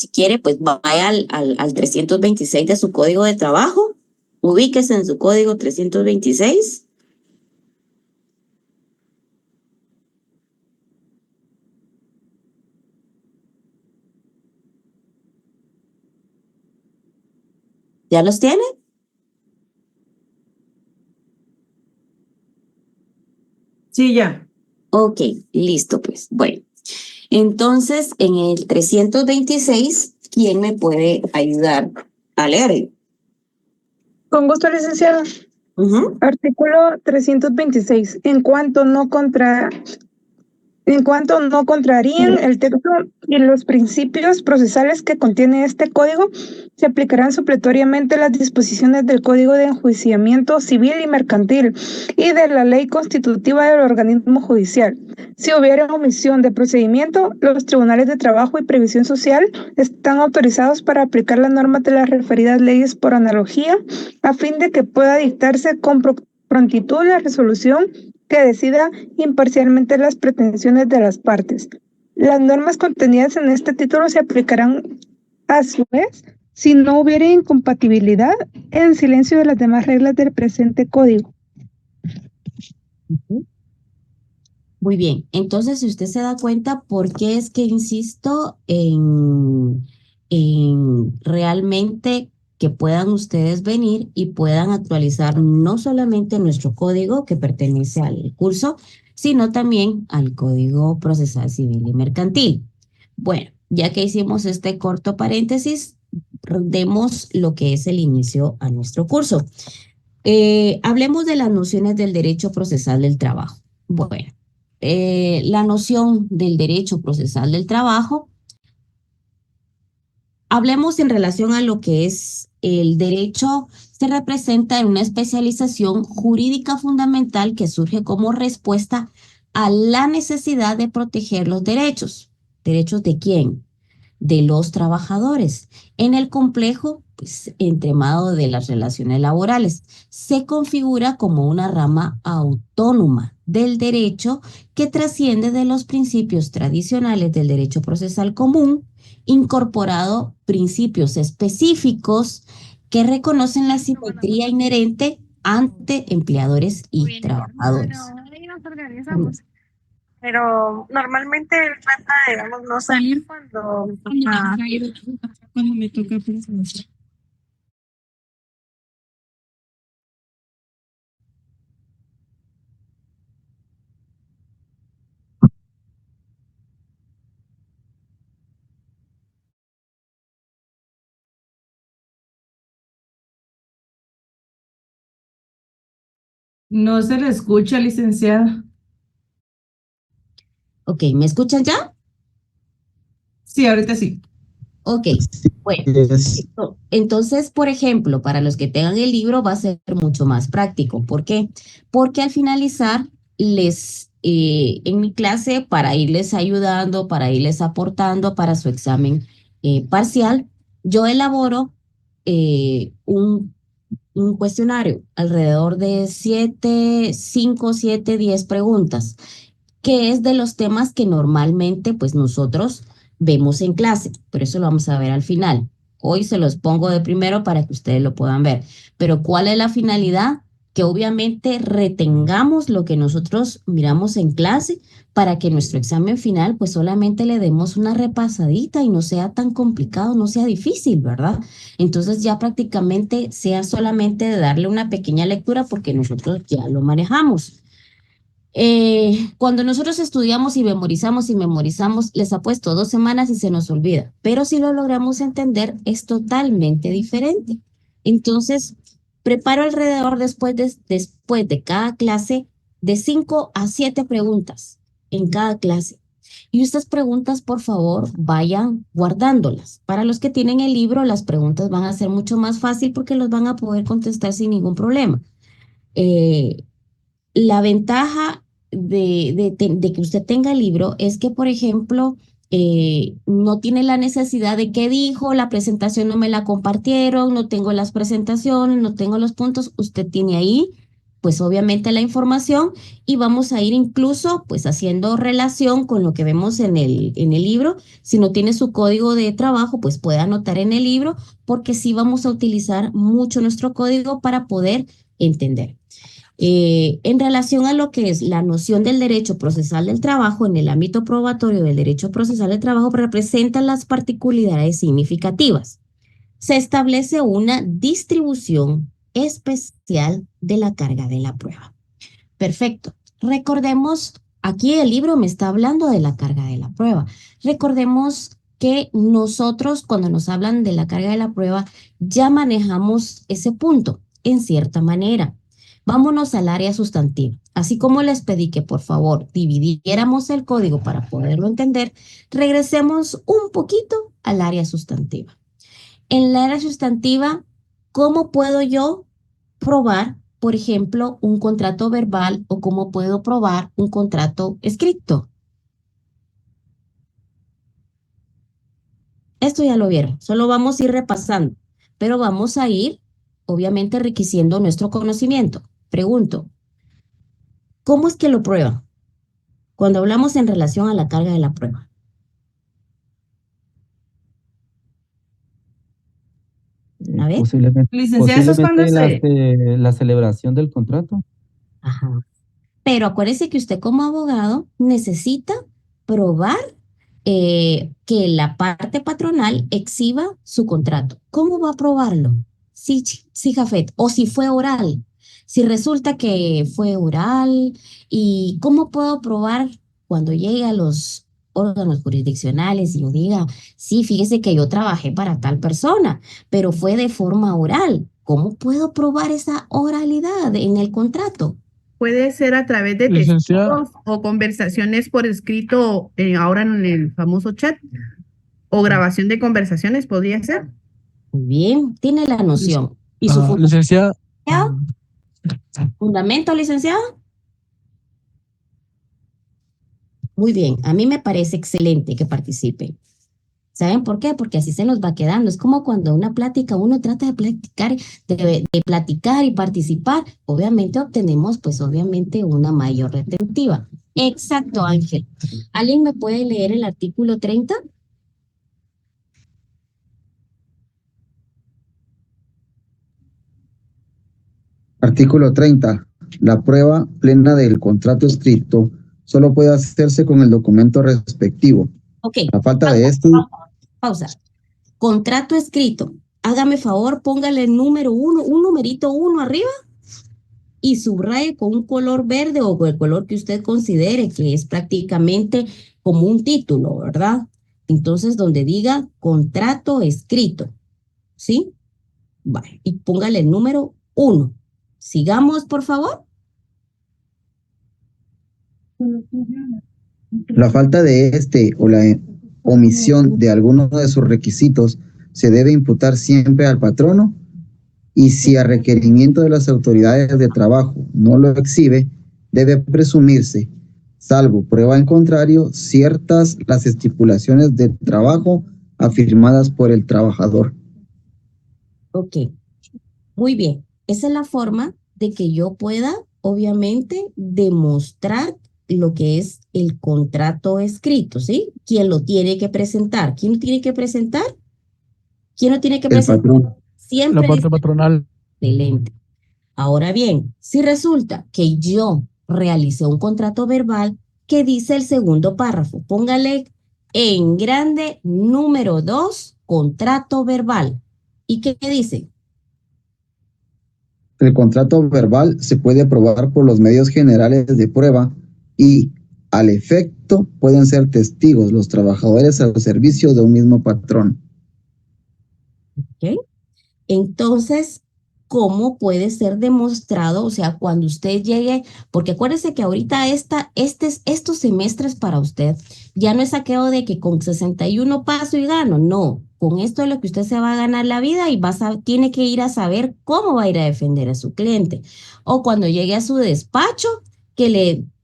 Si quiere, pues vaya al 326 de su código de trabajo, ubíquese en su código 326. ¿Ya los tiene? Sí, ya. Ok, listo, pues. Bueno, entonces en el 326, ¿quién me puede ayudar a leer? Con gusto, licenciada. Ujú. Artículo 326. En cuanto no contraríen el texto y los principios procesales que contiene este código, se aplicarán supletoriamente las disposiciones del Código de Enjuiciamiento Civil y Mercantil y de la Ley Constitutiva del Organismo Judicial. Si hubiera omisión de procedimiento, los tribunales de trabajo y previsión social están autorizados para aplicar las normas de las referidas leyes por analogía, a fin de que pueda dictarse con prontitud la resolución que decida imparcialmente las pretensiones de las partes. Las normas contenidas en este título se aplicarán a su vez si no hubiera incompatibilidad en silencio de las demás reglas del presente código. Ujú. Muy bien, entonces si usted se da cuenta, ¿por qué es que insisto en realmente que puedan ustedes venir y puedan actualizar no solamente nuestro código que pertenece al curso, sino también al Código Procesal Civil y Mercantil? Bueno, ya que hicimos este corto paréntesis, demos lo que es el inicio a nuestro curso. Hablemos de las nociones del derecho procesal del trabajo. Bueno, la noción del derecho procesal del trabajo, hablemos en relación a lo que es el derecho, se representa en una especialización jurídica fundamental que surge como respuesta a la necesidad de proteger los derechos. ¿Derechos de quién? De los trabajadores en el complejo entramado de las relaciones laborales. Se configura como una rama autónoma del derecho que trasciende de los principios tradicionales del derecho procesal común, incorporado principios específicos que reconocen la simetría inherente ante empleadores y trabajadores. Bueno, ahí nos organizamos. Pero normalmente él trata de, digamos, no salir cuando me toca presenciar. No se le escucha, licenciada. Ok, ¿me escuchan ya? Sí, ahorita sí. Ok, bueno, entonces, por ejemplo, para los que tengan el libro va a ser mucho más práctico. ¿Por qué? Porque al finalizar, en mi clase, para irles ayudando, para irles aportando para su examen parcial, yo elaboro un cuestionario, alrededor de 5, 7, 10 preguntas, que es de los temas que normalmente pues nosotros vemos en clase, pero eso lo vamos a ver al final. Hoy se los pongo de primero para que ustedes lo puedan ver. Pero ¿cuál es la finalidad? Que obviamente retengamos lo que nosotros miramos en clase para que nuestro examen final pues solamente le demos una repasadita y no sea tan complicado, no sea difícil, ¿verdad? Entonces ya prácticamente sea solamente de darle una pequeña lectura porque nosotros ya lo manejamos. Cuando nosotros estudiamos y memorizamos, les apuesto 2 semanas y se nos olvida, pero si lo logramos entender es totalmente diferente. Entonces, preparo alrededor después de cada clase de 5 a 7 preguntas en cada clase. Y estas preguntas, por favor, vayan guardándolas. Para los que tienen el libro, las preguntas van a ser mucho más fácil porque los van a poder contestar sin ningún problema. Eh, la ventaja de que usted tenga el libro es que, por ejemplo, no tiene la necesidad de qué dijo, la presentación no me la compartieron, no tengo las presentaciones, no tengo los puntos. Usted tiene ahí pues obviamente la información y vamos a ir incluso pues haciendo relación con lo que vemos en el libro. Si no tiene su código de trabajo, pues puede anotar en el libro porque sí vamos a utilizar mucho nuestro código para poder entender. En relación a lo que es la noción del derecho procesal del trabajo, en el ámbito probatorio del derecho procesal del trabajo representan las particularidades significativas. Se establece una distribución especial de la carga de la prueba. Perfecto. Recordemos, aquí el libro me está hablando de la carga de la prueba. Recordemos que nosotros, cuando nos hablan de la carga de la prueba, ya manejamos ese punto en cierta manera. Vámonos al área sustantiva. Así como les pedí que por favor dividiéramos el código para poderlo entender, regresemos un poquito al área sustantiva. En la área sustantiva, ¿cómo puedo yo probar, por ejemplo, un contrato verbal o cómo puedo probar un contrato escrito? Esto ya lo vieron, solo vamos a ir repasando, pero vamos a ir, obviamente, enriqueciendo nuestro conocimiento. Pregunto, ¿cómo es que lo prueba? Cuando hablamos en relación a la carga de la prueba. A ver. Licenciada, eso es cuando Posiblemente la celebración del contrato. Ajá. Pero acuérdese que usted como abogado necesita probar que la parte patronal exhiba su contrato. ¿Cómo va a probarlo? Sí, Jafet, o si fue oral. Si resulta que fue oral, ¿y cómo puedo probar cuando llegue a los órganos jurisdiccionales y yo diga, sí, fíjese que yo trabajé para tal persona, pero fue de forma oral? ¿Cómo puedo probar esa oralidad en el contrato? Puede ser a través de Licenciada. testigos o conversaciones por escrito, ahora en el famoso chat, o grabación de conversaciones, podría ser. Muy bien, tiene la noción. ¿Y su Licenciada. fundamento, licenciado? Muy bien, a mí me parece excelente que participen. ¿Saben por qué? Porque así se nos va quedando. Es como cuando una plática, uno trata de platicar y participar. Obviamente obtenemos, pues obviamente, una mayor retentiva. Exacto, Ángel. ¿Alguien me puede leer el artículo 30? Artículo 30. La prueba plena del contrato escrito solo puede hacerse con el documento respectivo. Ok. A falta de esto, Pausa. Contrato escrito. Hágame favor, póngale el número 1, un numerito 1 arriba y subraye con un color verde o con el color que usted considere que es prácticamente como un título, ¿verdad? Entonces, donde diga contrato escrito, ¿sí? Vale, y póngale el número 1. Sigamos, por favor. la falta de este o la omisión de alguno de sus requisitos se debe imputar siempre al patrono y si a requerimiento de las autoridades de trabajo no lo exhibe, debe presumirse, salvo prueba en contrario, ciertas las estipulaciones de trabajo afirmadas por el trabajador. Ok, muy bien. Esa es la forma de que yo pueda, obviamente, demostrar lo que es el contrato escrito, ¿sí? ¿Quién lo tiene que presentar? ¿Quién lo tiene que presentar? ¿Quién lo tiene que El presentar? patrón. Siempre La parte es patronal. excelente. Ahora bien, si resulta que yo realicé un contrato verbal, ¿qué dice el segundo párrafo? Póngale en grande número 2, contrato verbal. ¿Y qué dice? El contrato verbal se puede probar por los medios generales de prueba y, al efecto, pueden ser testigos los trabajadores al servicio de un mismo patrón. ¿Ok? Entonces, ¿cómo puede ser demostrado? O sea, cuando usted llegue, porque acuérdese que ahorita estos semestres para usted ya no es aquello de que con 61 paso y gano, no. Con esto es lo que usted se va a ganar la vida y tiene que ir a saber cómo va a ir a defender a su cliente. O cuando llegue a su despacho,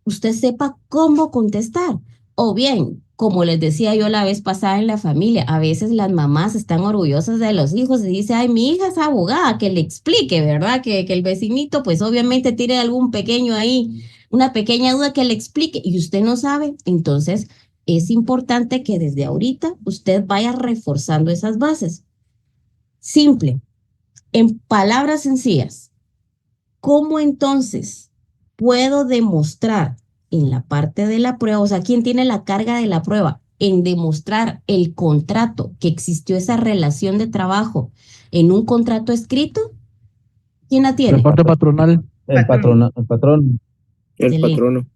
usted sepa cómo contestar. O bien, como les decía yo la vez pasada en la familia, a veces las mamás están orgullosas de los hijos y dicen, ay, mi hija es abogada, que le explique, ¿verdad? Que el vecinito, pues obviamente tiene algún pequeño ahí, una pequeña duda que le explique y usted no sabe. Entonces, es importante que desde ahorita usted vaya reforzando esas bases. Simple, en palabras sencillas, ¿cómo entonces puedo demostrar en la parte de la prueba, o sea, quién tiene la carga de la prueba en demostrar el contrato, que existió esa relación de trabajo en un contrato escrito? ¿Quién la La tiene? parte patronal, el Patrón. patrón. El Excelente. patrono.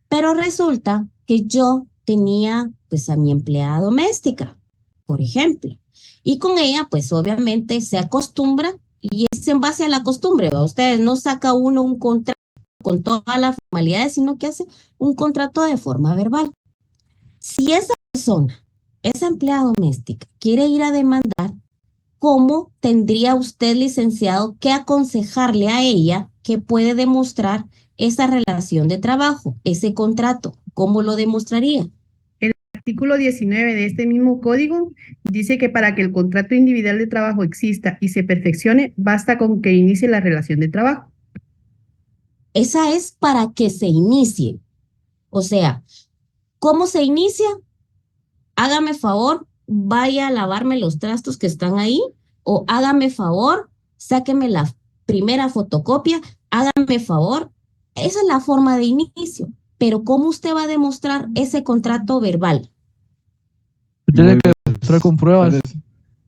Pero resulta que yo tenía pues a mi empleada doméstica, por ejemplo, y con ella pues obviamente se acostumbra y es en base a la costumbre, ¿va? Ustedes no saca uno un contrato con todas las formalidades, sino que hace un contrato de forma verbal. Si esa persona, esa empleada doméstica, quiere ir a demandar, ¿cómo tendría usted, licenciado, que aconsejarle a ella que puede demostrar esa relación de trabajo, ese contrato? ¿Cómo lo demostraría? Artículo 19 de este mismo código dice que para que el contrato individual de trabajo exista y se perfeccione, basta con que inicie la relación de trabajo. Esa es para que se inicie. O sea, ¿cómo se inicia? Hágame favor, vaya a lavarme los trastos que están ahí, o hágame favor, sáqueme la primera fotocopia, hágame favor. Esa es la forma de inicio. Pero ¿cómo usted va a demostrar ese contrato verbal? Tiene que demostrar con pruebas.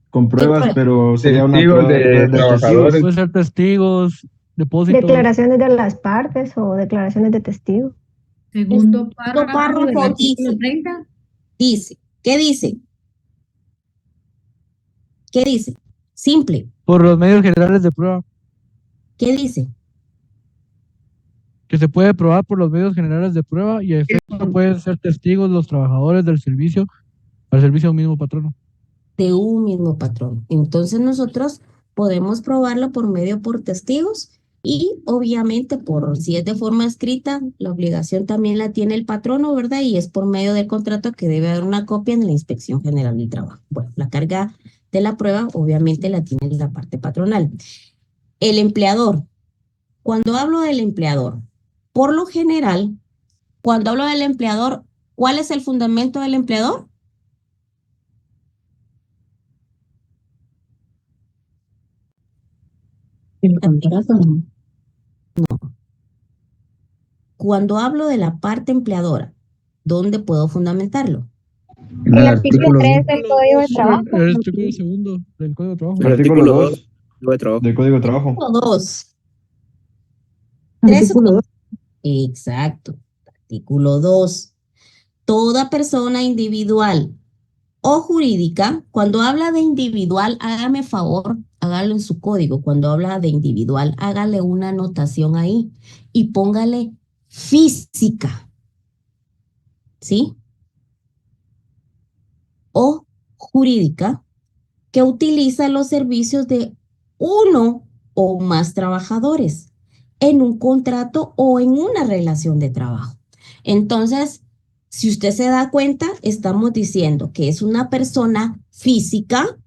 Con pruebas, prueba? pero sería una Testigos prueba de trabajadores. Puede ser testigos, depósitos. Declaraciones de las partes o declaraciones de testigos. Segundo Párrafo párrafo del artículo dice, 30. dice, ¿qué dice? ¿Qué dice? Simple, Por los medios generales de prueba. ¿qué dice? Que se puede probar por los medios generales de prueba y a efecto pueden ser testigos los trabajadores del servicio al servicio de un mismo patrono. De un mismo patrón. Entonces nosotros podemos probarlo por medio por testigos y obviamente si es de forma escrita, la obligación también la tiene el patrono, ¿verdad? Y es por medio del contrato que debe haber una copia en la Inspección General del Trabajo. Bueno, la carga de la prueba obviamente la tiene la parte patronal. El empleador. Cuando hablo del empleador, por lo general, cuando hablo del empleador, ¿cuál es el fundamento del empleador? El contrato. Cuando hablo de la parte empleadora, ¿dónde puedo fundamentarlo? En el artículo 3 del Código de Trabajo. El artículo segundo del Código de Trabajo. El artículo 2 de trabajo. del Código de Trabajo. Artículo 2. Artículo 2. Exacto. Artículo 2. Toda persona individual o jurídica, cuando habla de individual, hágame favor, hágalo en su código. Cuando habla de individual, hágale una anotación ahí y póngale física. ¿Sí? O jurídica que utiliza los servicios de uno o más trabajadores en un contrato o en una relación de trabajo. Entonces, si usted se da cuenta, estamos diciendo que es una persona física,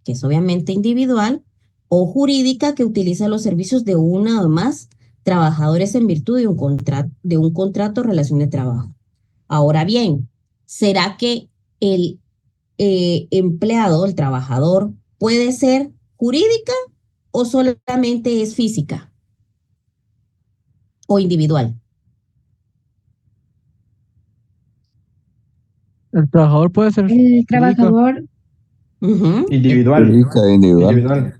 que es obviamente individual, o jurídica que utiliza los servicios de una o más trabajadores en virtud de un contrato o relación de trabajo. Ahora bien, ¿será que el empleado, el trabajador, puede ser jurídica o solamente es física o individual? El trabajador puede ser El jurídica. trabajador Ujú. Individual. Individual.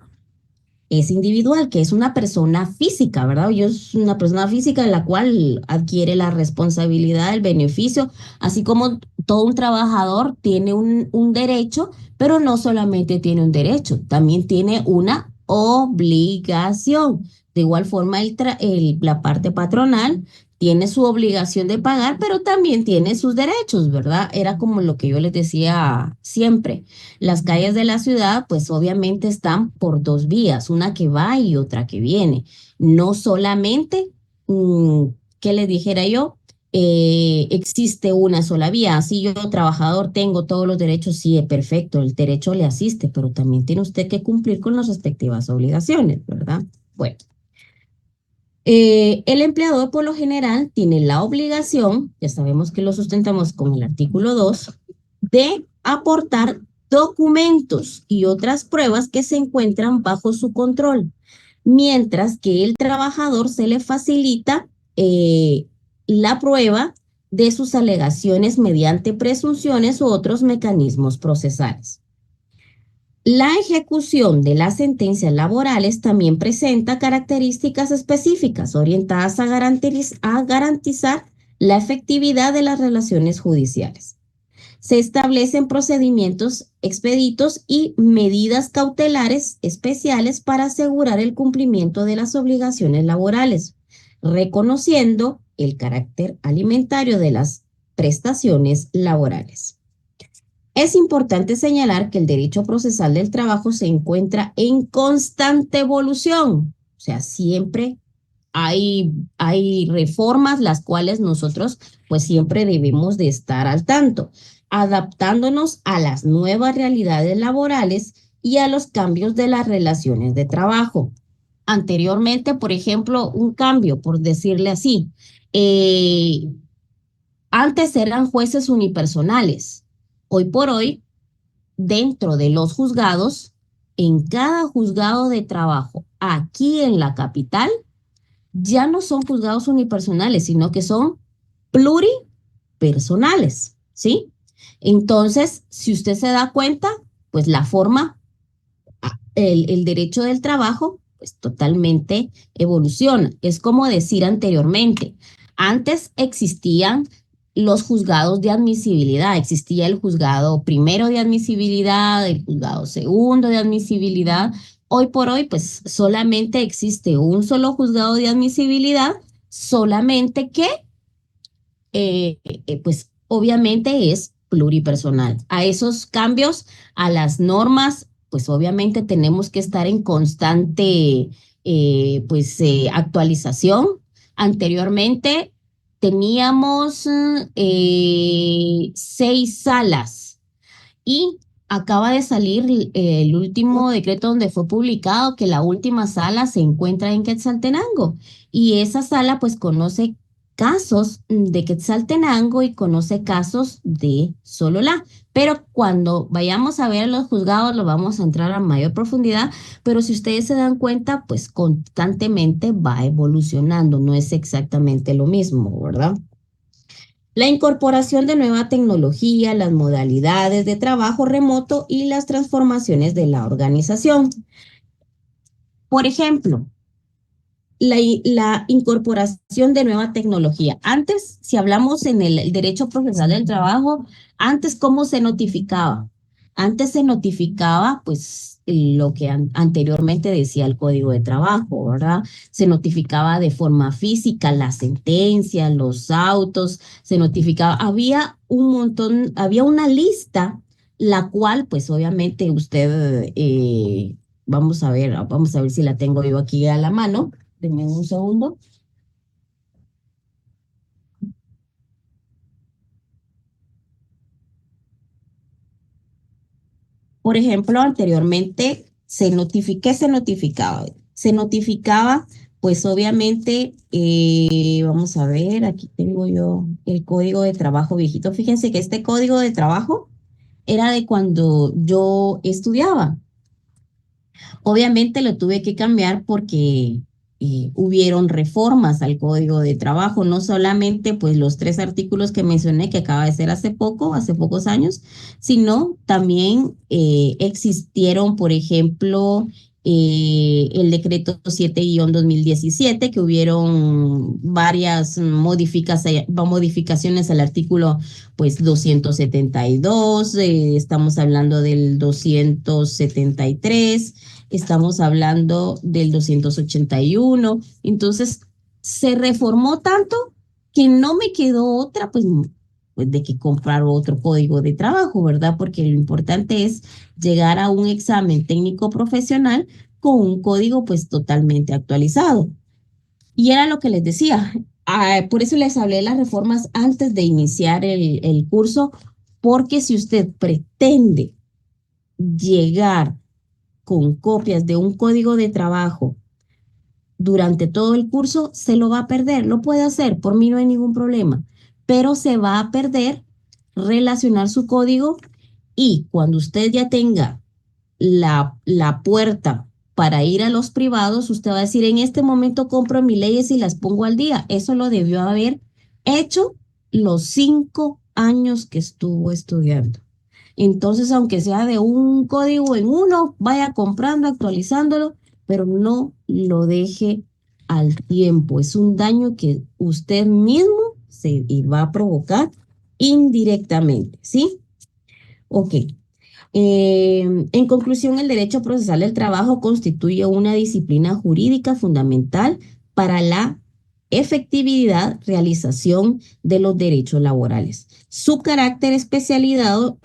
Es individual, que es una persona física, ¿verdad? Yo es una persona física en la cual adquiere la responsabilidad, el beneficio, así como todo un trabajador tiene un derecho, pero no solamente tiene un derecho, también tiene una obligación. De igual forma, la parte patronal tiene su obligación de pagar, pero también tiene sus derechos, ¿verdad? Era como lo que yo les decía siempre. Las calles de la ciudad, pues obviamente están por dos vías, una que va y otra que viene. No solamente, ¿qué les dijera yo? existe una sola vía. Si yo, trabajador, tengo todos los derechos, sí, perfecto, el derecho le asiste, pero también tiene usted que cumplir con las respectivas obligaciones, ¿verdad? Bueno, el empleador por lo general tiene la obligación, ya sabemos que lo sustentamos con el artículo 2, de aportar documentos y otras pruebas que se encuentran bajo su control, mientras que el trabajador se le facilita la prueba de sus alegaciones mediante presunciones u otros mecanismos procesales. La ejecución de las sentencias laborales también presenta características específicas orientadas a garantizar la efectividad de las relaciones judiciales. Se establecen procedimientos expeditos y medidas cautelares especiales para asegurar el cumplimiento de las obligaciones laborales, reconociendo el carácter alimentario de las prestaciones laborales. Es importante señalar que el derecho procesal del trabajo se encuentra en constante evolución, o sea, siempre hay reformas las cuales nosotros pues siempre debemos de estar al tanto, adaptándonos a las nuevas realidades laborales y a los cambios de las relaciones de trabajo. Anteriormente, por ejemplo, un cambio, por decirle así, antes eran jueces unipersonales. Hoy por hoy, dentro de los juzgados, en cada juzgado de trabajo aquí en la capital, ya no son juzgados unipersonales, sino que son pluripersonales, ¿sí? Entonces, si usted se da cuenta, pues la forma, el derecho del trabajo, pues totalmente evoluciona. Es como decir anteriormente, antes existían los juzgados de admisibilidad, existía el juzgado primero de admisibilidad, el juzgado segundo de admisibilidad. Hoy por hoy, pues solamente existe un solo juzgado de admisibilidad, solamente que, pues obviamente es pluripersonal. A esos cambios, a las normas, pues obviamente tenemos que estar en constante, actualización. Anteriormente teníamos 6 salas y acaba de salir el último decreto donde fue publicado que la última sala se encuentra en Quetzaltenango y esa sala pues conoce casos de Quetzaltenango y conoce casos de Sololá. Pero cuando vayamos a ver los juzgados lo vamos a entrar a mayor profundidad, pero si ustedes se dan cuenta pues constantemente va evolucionando, no es exactamente lo mismo, ¿verdad? La incorporación de nueva tecnología, las modalidades de trabajo remoto y las transformaciones de la organización. Por ejemplo, la incorporación de nueva tecnología. Antes, si hablamos en el derecho procesal del trabajo, antes, ¿cómo se notificaba? Antes se notificaba, pues, lo que anteriormente decía el Código de Trabajo, ¿verdad? Se notificaba de forma física la sentencia, los autos, se notificaba. Había un montón, había una lista, la cual, pues, obviamente usted, vamos a ver si la tengo yo aquí a la mano. Denme un segundo. Por ejemplo, anteriormente se notificaba. Se notificaba, pues obviamente, vamos a ver, aquí tengo yo el código de trabajo viejito. Fíjense que este código de trabajo era de cuando yo estudiaba. Obviamente lo tuve que cambiar porque hubieron reformas al Código de Trabajo, no solamente pues los 3 artículos que mencioné que acaba de ser hace pocos años, sino también existieron, por ejemplo, el decreto 7-2017, que hubieron varias modificaciones al artículo pues 272, estamos hablando del 273, estamos hablando del 281. Entonces, se reformó tanto que no me quedó otra, pues de que comprar otro código de trabajo, ¿verdad? Porque lo importante es llegar a un examen técnico profesional con un código pues totalmente actualizado. Y era lo que les decía, Por eso les hablé de las reformas antes de iniciar el curso, porque si usted pretende llegar con copias de un código de trabajo durante todo el curso, se lo va a perder. Lo puede hacer, por mí no hay ningún problema, pero se va a perder relacionar su código y cuando usted ya tenga la puerta para ir a los privados, usted va a decir, en este momento compro mis leyes y las pongo al día. Eso lo debió haber hecho los 5 años que estuvo estudiando. Entonces, aunque sea de un código en uno, vaya comprando, actualizándolo, pero no lo deje al tiempo. Es un daño que usted mismo se va a provocar indirectamente, ¿sí? Ok. En conclusión, el derecho procesal del trabajo constituye una disciplina jurídica fundamental para la efectividad, realización de los derechos laborales. Su carácter especializado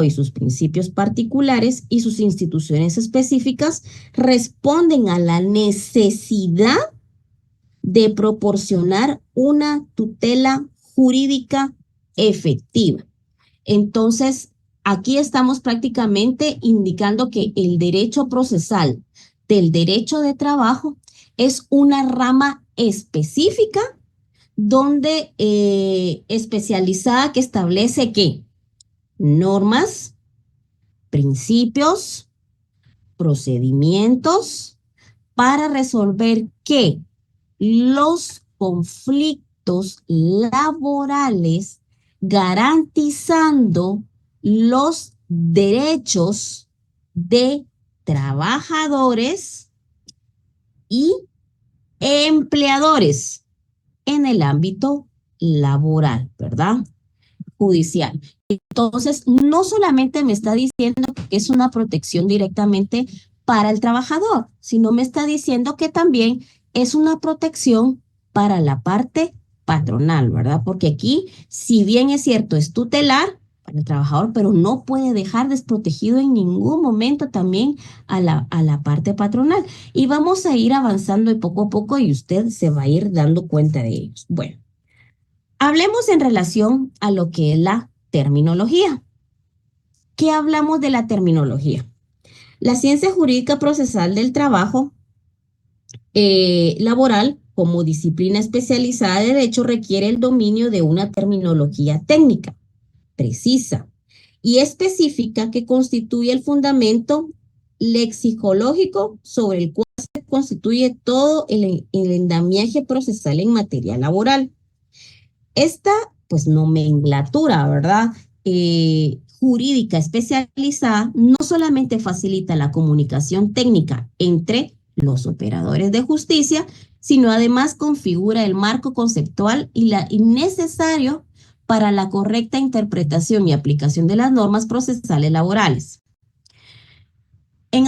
y sus principios particulares y sus instituciones específicas responden a la necesidad de proporcionar una tutela jurídica efectiva. Entonces, aquí estamos prácticamente indicando que el derecho procesal del derecho de trabajo es una rama específica donde especializada que establece que normas, principios, procedimientos para resolver que los conflictos laborales garantizando los derechos de trabajadores y empleadores en el ámbito laboral, ¿verdad? Judicial. Entonces, no solamente me está diciendo que es una protección directamente para el trabajador, sino me está diciendo que también es una protección para la parte patronal, ¿verdad? Porque aquí, si bien es cierto, es tutelar para el trabajador, pero no puede dejar desprotegido en ningún momento también a la parte patronal. Y vamos a ir avanzando de poco a poco y usted se va a ir dando cuenta de ellos. Bueno, hablemos en relación a lo que es la terminología. ¿Qué hablamos de la terminología? La ciencia jurídica procesal del trabajo laboral, como disciplina especializada de derecho, requiere el dominio de una terminología técnica, precisa y específica que constituye el fundamento lexicológico sobre el cual se constituye todo el andamiaje procesal en materia laboral. Esta, pues, nomenclatura, ¿verdad? Jurídica especializada no solamente facilita la comunicación técnica entre los operadores de justicia, sino además configura el marco conceptual y necesario para la correcta interpretación y aplicación de las normas procesales laborales. En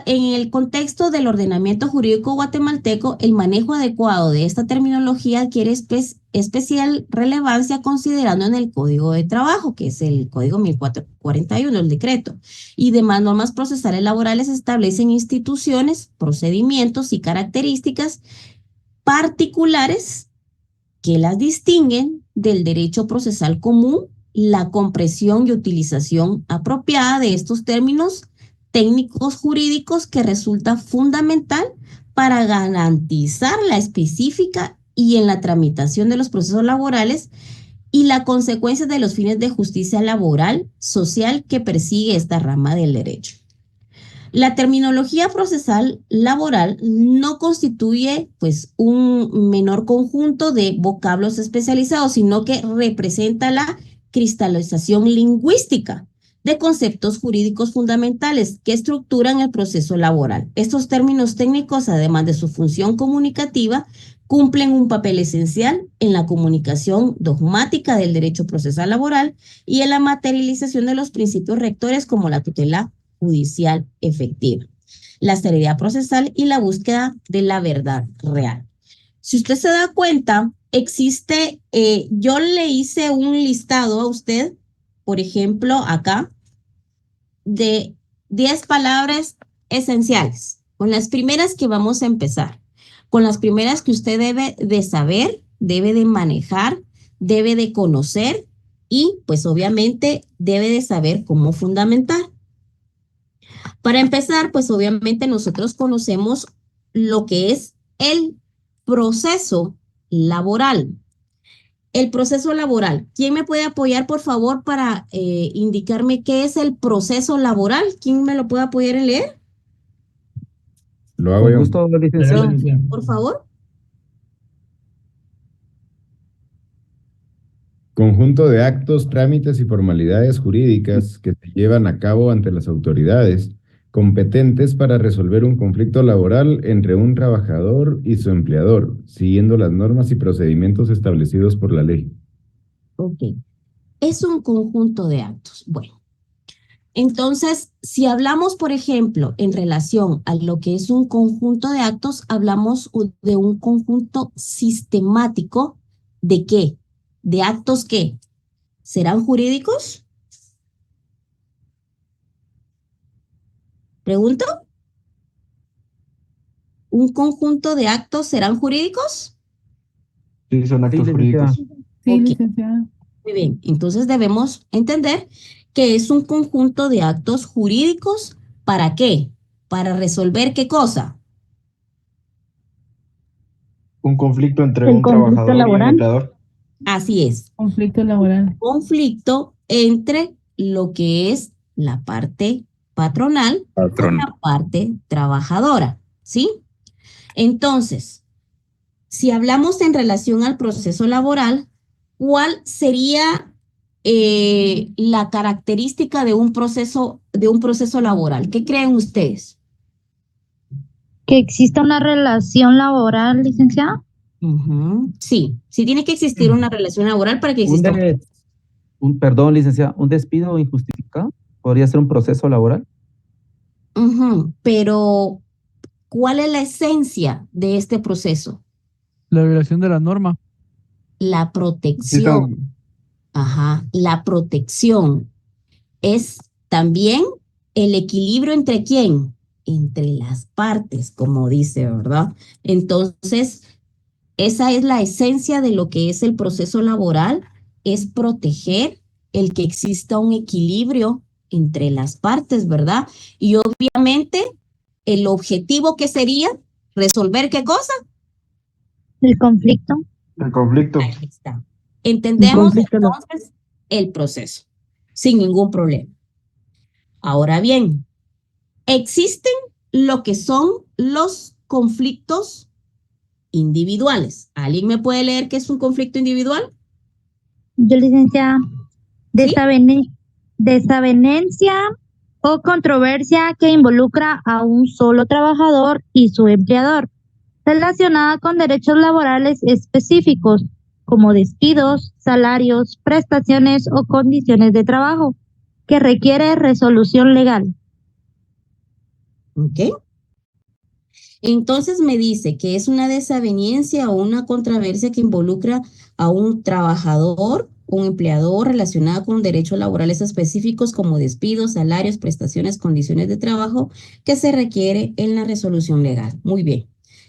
el contexto del ordenamiento jurídico guatemalteco, el manejo adecuado de esta terminología adquiere especial relevancia considerando en el Código de Trabajo, que es el Código 1441, el decreto, y demás normas procesales laborales establecen instituciones, procedimientos y características particulares que las distinguen del derecho procesal común, la comprensión y utilización apropiada de estos términos técnicos jurídicos que resulta fundamental para garantizar la específica y en la tramitación de los procesos laborales y la consecuencia de los fines de justicia laboral, social que persigue esta rama del derecho. La terminología procesal laboral no constituye, pues, un menor conjunto de vocablos especializados, sino que representa la cristalización lingüística de conceptos jurídicos fundamentales que estructuran el proceso laboral. Estos términos técnicos, además de su función comunicativa, cumplen un papel esencial en la comunicación dogmática del derecho procesal laboral y en la materialización de los principios rectores como la tutela judicial efectiva, la celeridad procesal y la búsqueda de la verdad real. Si usted se da cuenta, existe, yo le hice un listado a usted, por ejemplo, acá, de 10 palabras esenciales, con las primeras que vamos a empezar, con las primeras que usted debe de saber debe de manejar, debe de conocer y pues obviamente debe de saber cómo fundamentar. Para empezar, pues obviamente nosotros conocemos lo que es el proceso laboral. El proceso laboral. ¿Quién me puede apoyar, por favor, para indicarme qué es el proceso laboral? ¿Quién me lo puede apoyar en leer? Lo hago Con yo. gusto, licenciado. Por favor. Conjunto de actos, trámites y formalidades jurídicas que se llevan a cabo ante las autoridades competentes para resolver un conflicto laboral entre un trabajador y su empleador, siguiendo las normas y procedimientos establecidos por la ley. Ok. Es un conjunto de actos. Bueno. Entonces, si hablamos, por ejemplo, en relación a lo que es un conjunto de actos, hablamos de un conjunto sistemático ¿de qué? ¿De actos qué? ¿Serán jurídicos? ¿Pregunto? ¿Un conjunto de actos serán jurídicos? Sí, son actos licenciada. jurídicos. Sí, Ok. licenciada. Muy bien, entonces debemos entender que es un conjunto de actos jurídicos. ¿Para qué? ¿Para resolver qué cosa? Un conflicto entre El conflicto laboral. Así es. Conflicto laboral. Conflicto entre lo que es la parte patronal con la parte trabajadora, ¿sí? Entonces, si hablamos en relación al proceso laboral, ¿cuál sería la característica de un proceso laboral? ¿Qué creen ustedes? Que exista una relación laboral, licenciada. Sí, sí tiene que existir una relación laboral para que exista. Perdón, licenciada, ¿un despido injustificado podría ser un proceso laboral? Pero, ¿cuál es la esencia de este proceso? La violación de la norma. La protección. Ajá, la protección es también el equilibrio entre quién, entre las partes, como dice, ¿verdad? Entonces, esa es la esencia de lo que es el proceso laboral, es proteger el que exista un equilibrio entre las partes, ¿verdad? Y obviamente, el objetivo que sería resolver ¿qué cosa? El conflicto. El conflicto. Ahí está. Entendemos entonces el proceso, sin ningún problema. Ahora bien, existen lo que son los conflictos individuales. ¿Alguien me puede leer qué es un conflicto individual? Yo, licenciada, desavenencia o controversia que involucra a un solo trabajador y su empleador, relacionada con derechos laborales específicos, como despidos, salarios, prestaciones o condiciones de trabajo, que requiere resolución legal. ¿Ok? Entonces me dice que es una desaveniencia o una controversia que involucra a un trabajador, un empleador relacionado con derechos laborales específicos como despidos, salarios, prestaciones, condiciones de trabajo que se requiere en la resolución legal. Muy bien.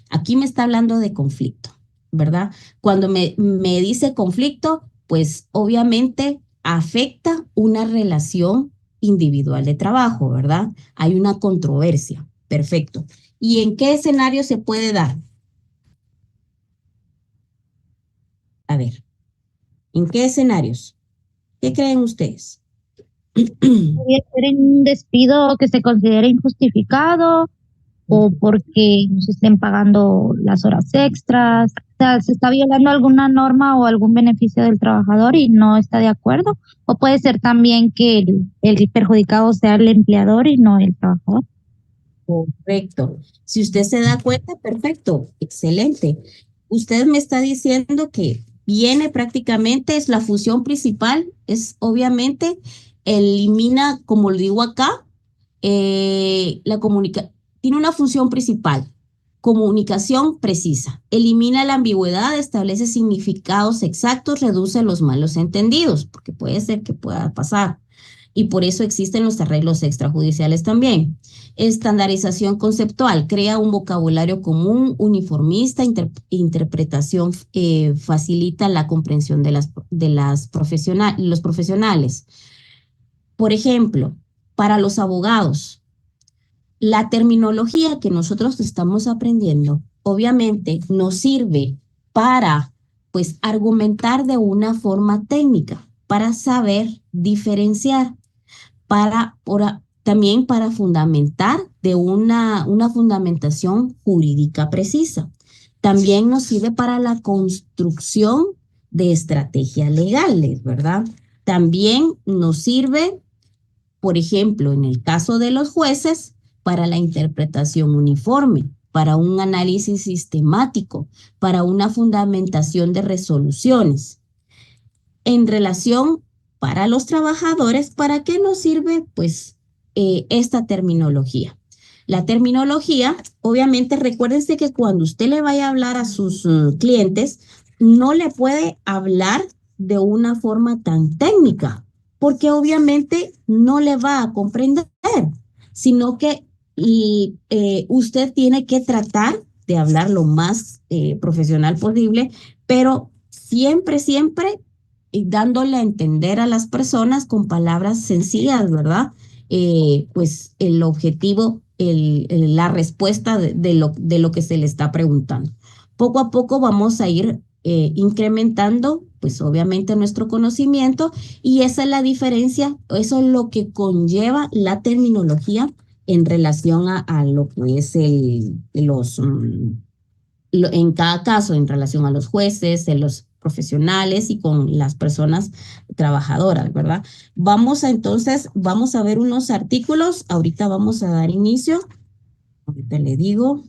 Aquí me está hablando de conflicto, ¿verdad? Cuando me dice conflicto, pues obviamente afecta una relación individual de trabajo, ¿verdad? Hay una controversia. Perfecto. ¿Y en qué escenario se puede dar? A ver, ¿en qué escenarios? ¿Qué creen ustedes? Podría ser en un despido que se considere injustificado o porque no se estén pagando las horas extras. O sea, se está violando alguna norma o algún beneficio del trabajador y no está de acuerdo. O puede ser también que el perjudicado sea el empleador y no el trabajador. Correcto. Si usted se da cuenta, perfecto, excelente. Usted me está diciendo que viene prácticamente, es la función principal, es obviamente, elimina, como lo digo acá, tiene una función principal, comunicación precisa, elimina la ambigüedad, establece significados exactos, reduce los malos entendidos, porque puede ser que pueda pasar. y por eso existen los arreglos extrajudiciales también. Estandarización conceptual, crea un vocabulario común, uniformista, interpretación facilita la comprensión de los profesionales. Por ejemplo, para los abogados, la terminología que nosotros estamos aprendiendo, obviamente nos sirve para, pues, argumentar de una forma técnica, para saber diferenciar, también para fundamentar de una fundamentación jurídica precisa. También nos sirve para la construcción de estrategias legales, ¿verdad? También nos sirve, por ejemplo, en el caso de los jueces, para la interpretación uniforme, para un análisis sistemático, para una fundamentación de resoluciones. En relación para los trabajadores, ¿para qué nos sirve? Pues esta terminología. La terminología, obviamente, recuérdense que cuando usted le vaya a hablar a sus clientes, no le puede hablar de una forma tan técnica, porque obviamente no le va a comprender, sino que usted tiene que tratar de hablar lo más profesional posible, pero siempre dándole a entender a las personas con palabras sencillas, ¿verdad? Pues el objetivo, la respuesta de lo que se le está preguntando. Poco a poco vamos a ir incrementando, pues obviamente nuestro conocimiento, y esa es la diferencia, eso es lo que conlleva la terminología en relación a lo que es en cada caso, en relación a los jueces, en los profesionales y con las personas trabajadoras, ¿verdad? Vamos a ver unos artículos. Ahorita vamos a dar inicio. Ahorita le digo.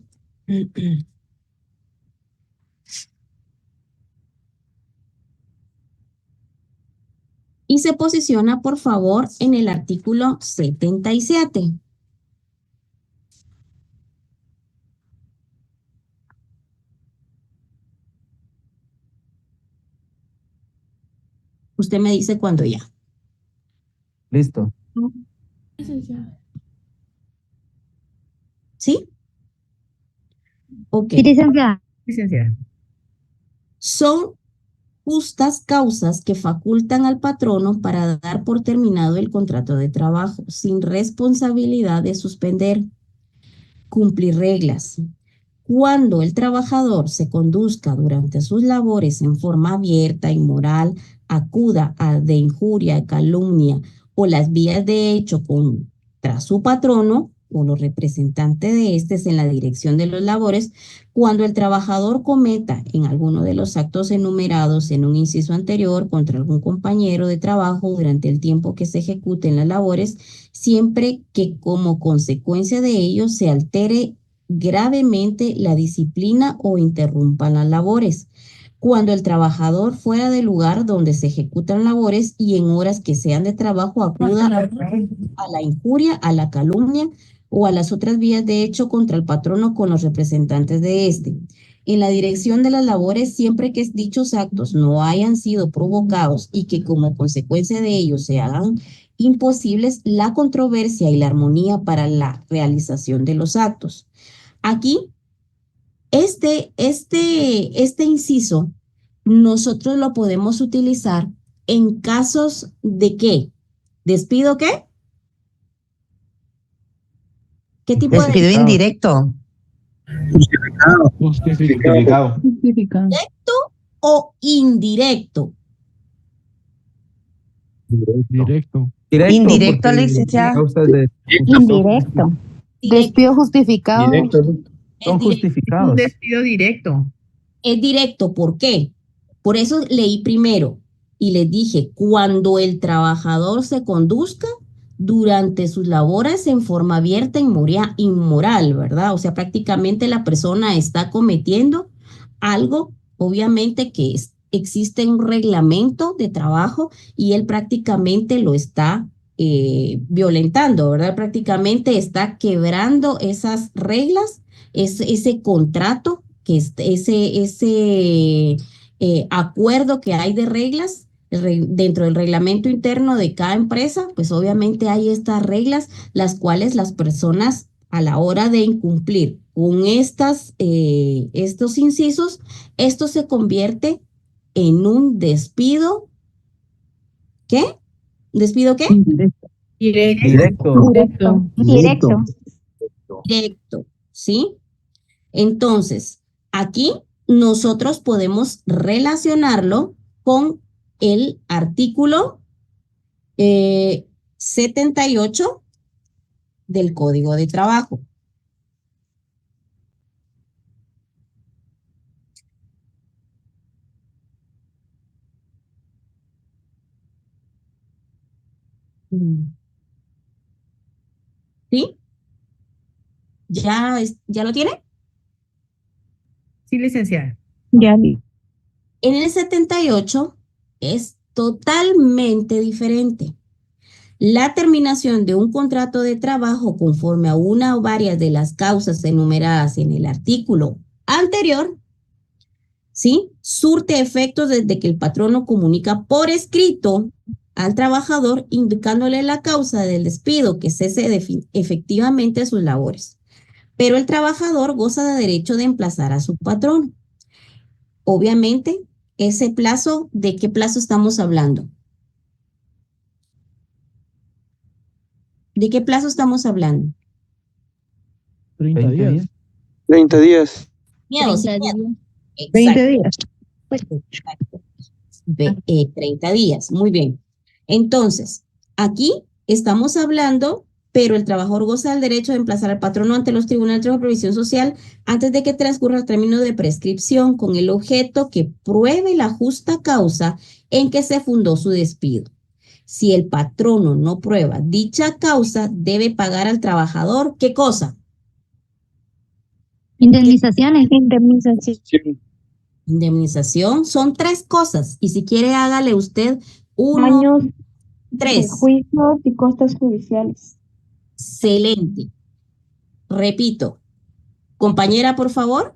Y se posiciona, por favor, en el artículo 77. Usted me dice cuando ya. Listo. ¿Sí? Ok. Sí, licenciada. Licenciada. Son justas causas que facultan al patrono para dar por terminado el contrato de trabajo, sin responsabilidad de suspender, cumplir reglas. Cuando el trabajador se conduzca durante sus labores en forma abierta, inmoral, acuda de injuria, calumnia o las vías de hecho contra su patrono o los representantes de estos en la dirección de los labores, cuando el trabajador cometa en alguno de los actos enumerados en un inciso anterior contra algún compañero de trabajo durante el tiempo que se ejecuten las labores, siempre que como consecuencia de ello se altere gravemente la disciplina o interrumpan las labores. Cuando el trabajador fuera del lugar donde se ejecutan labores y en horas que sean de trabajo acuda a la injuria, a la calumnia o a las otras vías de hecho contra el patrono con los representantes de este. En la dirección de las labores, siempre que dichos actos no hayan sido provocados y que como consecuencia de ellos se hagan imposibles la controversia y la armonía para la realización de los actos. Aquí, este inciso, nosotros lo podemos utilizar en casos de ¿qué? ¿Despido qué? ¿Qué tipo de Despido indirecto. Justificado. ¿Directo o indirecto? Directo. Indirecto, licenciada. Indirecto. Despido justificado. Directo. Son Es directo. justificados. Un despido directo. Es directo, ¿por qué? Por eso leí primero y les dije, cuando el trabajador se conduzca durante sus labores en forma abierta, inmoral, ¿verdad? O sea, prácticamente la persona está cometiendo algo, obviamente que existe un reglamento de trabajo y él prácticamente lo está violentando, ¿verdad? Prácticamente está quebrando esas reglas, ese contrato, ese acuerdo que hay de reglas Dentro del reglamento interno de cada empresa, pues obviamente hay estas reglas, las cuales las personas a la hora de incumplir con estos incisos, esto se convierte en un despido. ¿Qué? ¿Despido qué? Directo. Directo. Directo, ¿sí? Entonces, aquí nosotros podemos relacionarlo con el artículo 78 del Código de Trabajo. ¿Sí? ¿Ya lo tiene? Sí, licenciada. Ya. En el 78 es totalmente diferente. La terminación de un contrato de trabajo conforme a una o varias de las causas enumeradas en el artículo anterior, ¿sí? Surte efectos desde que el patrono comunica por escrito al trabajador indicándole la causa del despido que cese efectivamente sus labores. Pero el trabajador goza de derecho de emplazar a su patrono. Obviamente, ese plazo, ¿de qué plazo estamos hablando? ¿De qué plazo estamos hablando? 30 días. 30 días. Miedo, sí, 30 miedo. días. 20 días. Exacto. 30 días, muy bien. Entonces, aquí estamos hablando, pero el trabajador goza del derecho de emplazar al patrono ante los tribunales de provisión social antes de que transcurra el término de prescripción con el objeto que pruebe la justa causa en que se fundó su despido. Si el patrono no prueba dicha causa, debe pagar al trabajador, ¿qué cosa? Indemnizaciones. Indemnización son 3 cosas y si quiere hágale usted 1, Daños, 3. juicios y costas judiciales. Excelente. Repito. Compañera, por favor.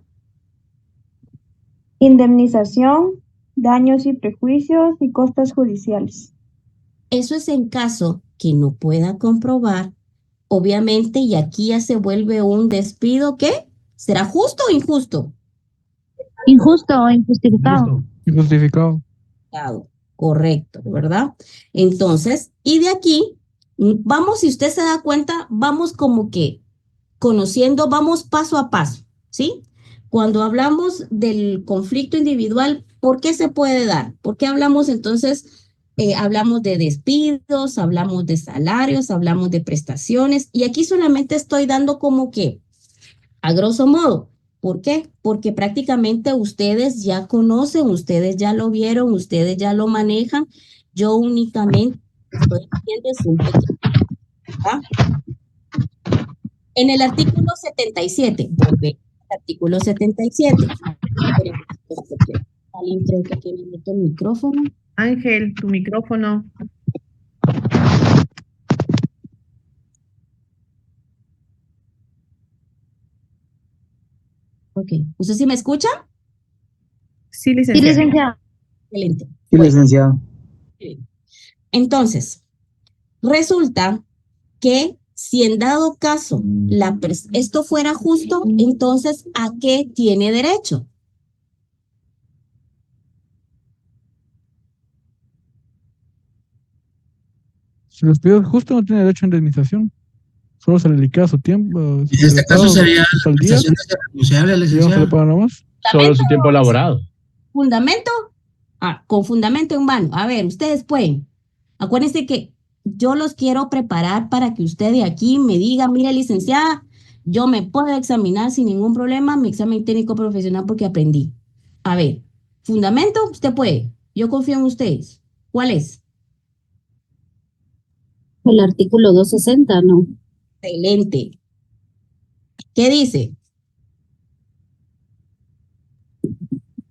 Indemnización, daños y prejuicios y costas judiciales. Eso es en caso que no pueda comprobar, obviamente, y aquí ya se vuelve un despido, ¿qué? ¿Será justo o injusto? Injusto o injustificado. Injustificado. Correcto, ¿verdad? Entonces, y de aquí, vamos, si usted se da cuenta, vamos como que conociendo, vamos paso a paso, ¿sí? Cuando hablamos del conflicto individual, ¿por qué se puede dar? ¿Por qué hablamos entonces? Hablamos de despidos, hablamos de salarios, hablamos de prestaciones, y aquí solamente estoy dando como que, a grosso modo. ¿Por qué? Porque prácticamente ustedes ya conocen, ustedes ya lo vieron, ustedes ya lo manejan. Yo únicamente estoy haciendo es un pequeño, ¿verdad? En el artículo 77, volver al artículo 77. Alguien creo que tiene el micrófono. Ángel, tu micrófono. Ok. ¿Usted sí me escucha? Sí, licenciada. Sí, licenciada. Excelente. Sí, licenciado. Entonces, resulta que si en dado caso esto fuera justo, entonces, ¿a qué tiene derecho? Si los pido justo, no tiene derecho a indemnización. Solo se le liquida su tiempo. En este caso sería prestaciones irrenunciables, ¿Y no se le licenciado. paga nada más? Solo su tiempo laborado. ¿Fundamento? Con fundamento en mano. A ver, ustedes pueden. Acuérdense que yo los quiero preparar para que usted de aquí me diga, mire, licenciada, yo me puedo examinar sin ningún problema mi examen técnico profesional porque aprendí. A ver, fundamento, usted puede. Yo confío en ustedes. ¿Cuál es? El artículo 260, ¿no? Excelente. ¿Qué dice?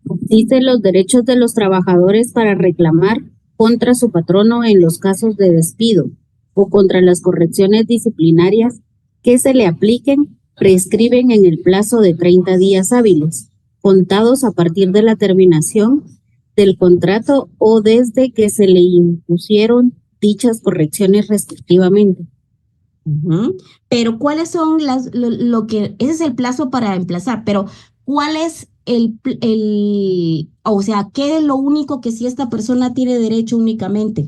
Dice los derechos de los trabajadores para reclamar contra su patrono en los casos de despido o contra las correcciones disciplinarias que se le apliquen, prescriben en el plazo de 30 días hábiles, contados a partir de la terminación del contrato o desde que se le impusieron dichas correcciones respectivamente. Pero ¿cuáles son lo que, ese es el plazo para emplazar, pero ¿cuál es o sea, qué es lo único que sí esta persona tiene derecho únicamente?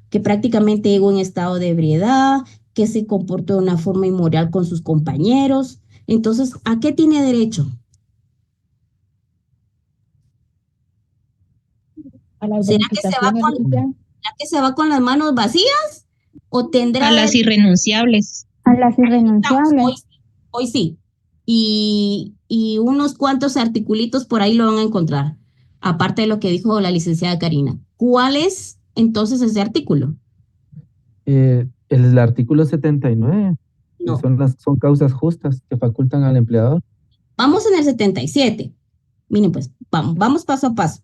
Que prácticamente llegó en estado de ebriedad, que se comportó de una forma inmoral con sus compañeros. Entonces, ¿a qué tiene derecho? A las ¿Será que se va con las manos vacías o tendrá A las derecho? irrenunciables. A las irrenunciables. Hoy sí. Y unos cuantos articulitos por ahí lo van a encontrar, aparte de lo que dijo la licenciada Karina. ¿Cuál es entonces ese artículo? El artículo 79, que No. son causas justas que facultan al empleador. Vamos en el 77. Miren, pues, vamos paso a paso.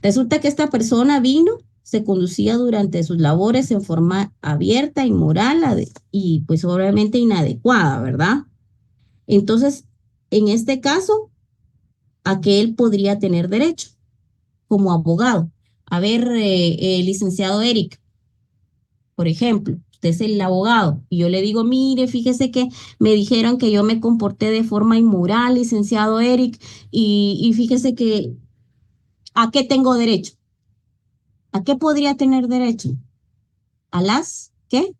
Resulta que esta persona vino, se conducía durante sus labores en forma abierta, inmoral y pues obviamente inadecuada, ¿verdad? Entonces, en este caso, ¿a qué él podría tener derecho como abogado? A ver, licenciado Eric, por ejemplo, usted es el abogado y yo le digo, mire, fíjese que me dijeron que yo me comporté de forma inmoral, licenciado Eric, y fíjese que, ¿a qué tengo derecho? ¿A qué podría tener derecho? ¿A las qué?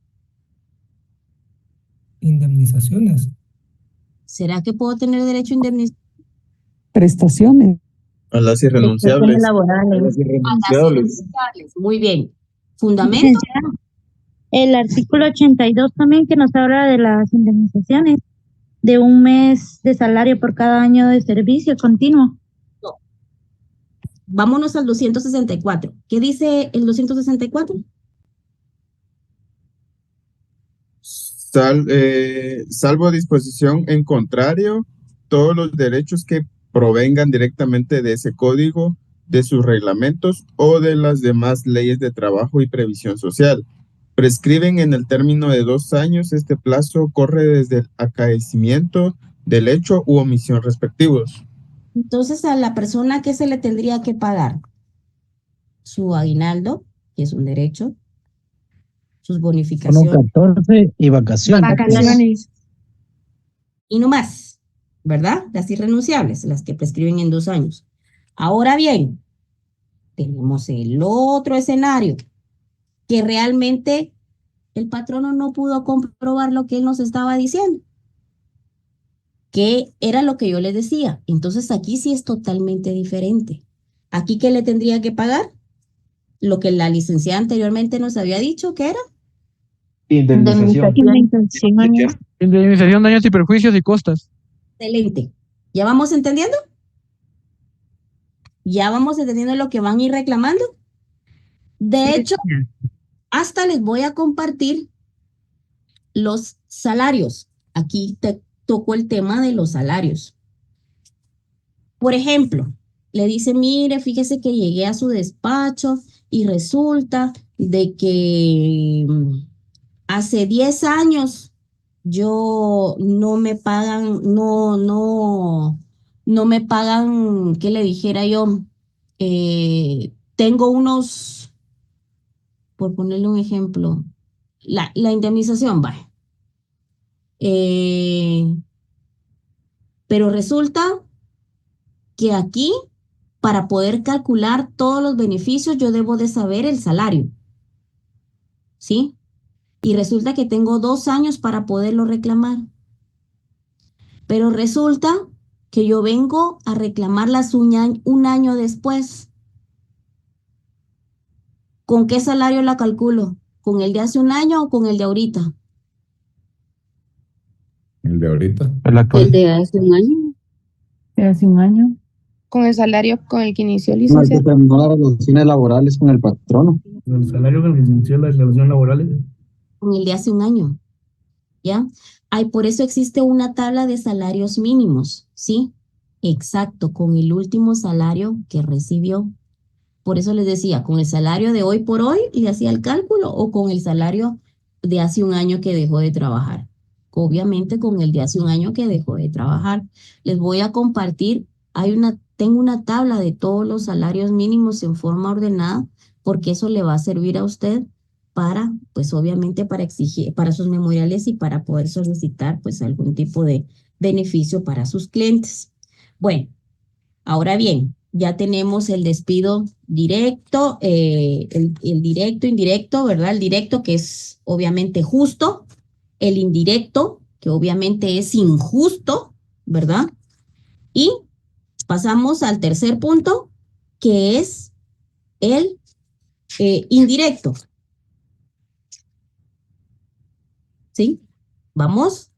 Indemnizaciones. ¿Será que puedo tener derecho a indemnización? Prestaciones. A las Prestaciones irrenunciables. laborales. Muy bien. ¿Fundamento? Licenciada, el artículo 82 también que nos habla de las indemnizaciones de un mes de salario por cada año de servicio continuo. No. Vámonos al 264. ¿Qué dice el 264? Salvo disposición en contrario, todos los derechos que provengan directamente de ese código, de sus reglamentos o de las demás leyes de trabajo y previsión social. Prescriben en el término de 2 años. Este plazo corre desde el acaecimiento del hecho u omisión respectivos. Entonces, a la persona que se le tendría que pagar su aguinaldo, que es un derecho, sus bonificaciones. 14 y vacaciones. Y no más, ¿verdad? Las irrenunciables, las que prescriben en 2 años. Ahora bien, tenemos el otro escenario, que realmente el patrono no pudo comprobar lo que él nos estaba diciendo, que era lo que yo les decía. Entonces aquí sí es totalmente diferente. Aquí, ¿qué le tendría que pagar? Lo que la licenciada anteriormente nos había dicho que era. Indemnización. Indemnización, daños y perjuicios y costas. Excelente. ¿Ya vamos entendiendo? ¿Ya vamos entendiendo lo que van a ir reclamando? De hecho, hasta les voy a compartir los salarios. Aquí te toco el tema de los salarios. Por ejemplo, le dice, mire, fíjese que llegué a su despacho y resulta de que hace 10 años yo no me pagan, no me pagan, ¿qué le dijera yo? Tengo unos, por ponerle un ejemplo, la indemnización, va. Pero resulta que aquí, para poder calcular todos los beneficios, yo debo de saber el salario. ¿Sí? Y resulta que tengo 2 años para poderlo reclamar. Pero resulta que yo vengo a reclamarlas un año después. ¿Con qué salario la calculo? ¿Con el de hace 1 año o con el de ahorita? El de ahorita. El de hace 1 año. De hace 1 año. Con el salario con el que inició No, el que licenciado. terminó las relaciones laborales con el patrono. El salario con el que inició las relaciones laborales. Con el de hace 1 año. ¿Ya? Ay, por eso existe una tabla de salarios mínimos, ¿sí? Exacto, con el último salario que recibió. Por eso les decía, con el salario de hoy por hoy le hacía el cálculo o con el salario de hace 1 año que dejó de trabajar. Obviamente con el de hace 1 año que dejó de trabajar. Les voy a compartir tengo una tabla de todos los salarios mínimos en forma ordenada, porque eso le va a servir a usted para, pues obviamente para exigir, para sus memoriales y para poder solicitar pues algún tipo de beneficio para sus clientes. Bueno, ahora bien, ya tenemos el despido directo, el directo, indirecto, ¿verdad? El directo que es obviamente justo, el indirecto que obviamente es injusto, ¿verdad? Y pasamos al tercer punto, que es el indirecto. ¿Sí? ¿Vamos?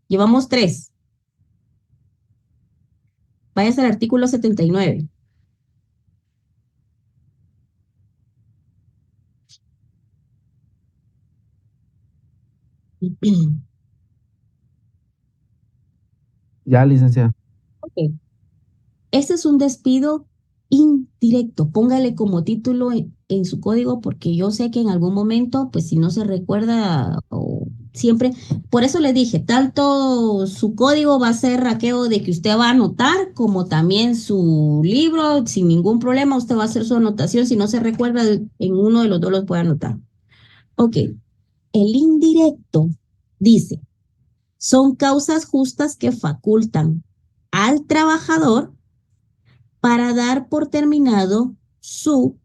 Llevamos 3. Váyase al artículo 79. Ya, licenciada. Ok. Este es un despido indirecto. Póngale como título en su código, porque yo sé que en algún momento, pues si no se recuerda, o siempre, por eso le dije, tanto su código va a ser raqueo de que usted va a anotar, como también su libro, sin ningún problema, usted va a hacer su anotación. Si no se recuerda, en uno de los dos los puede anotar. Ok. El indirecto dice, son causas justas que facultan al trabajador para dar por terminado su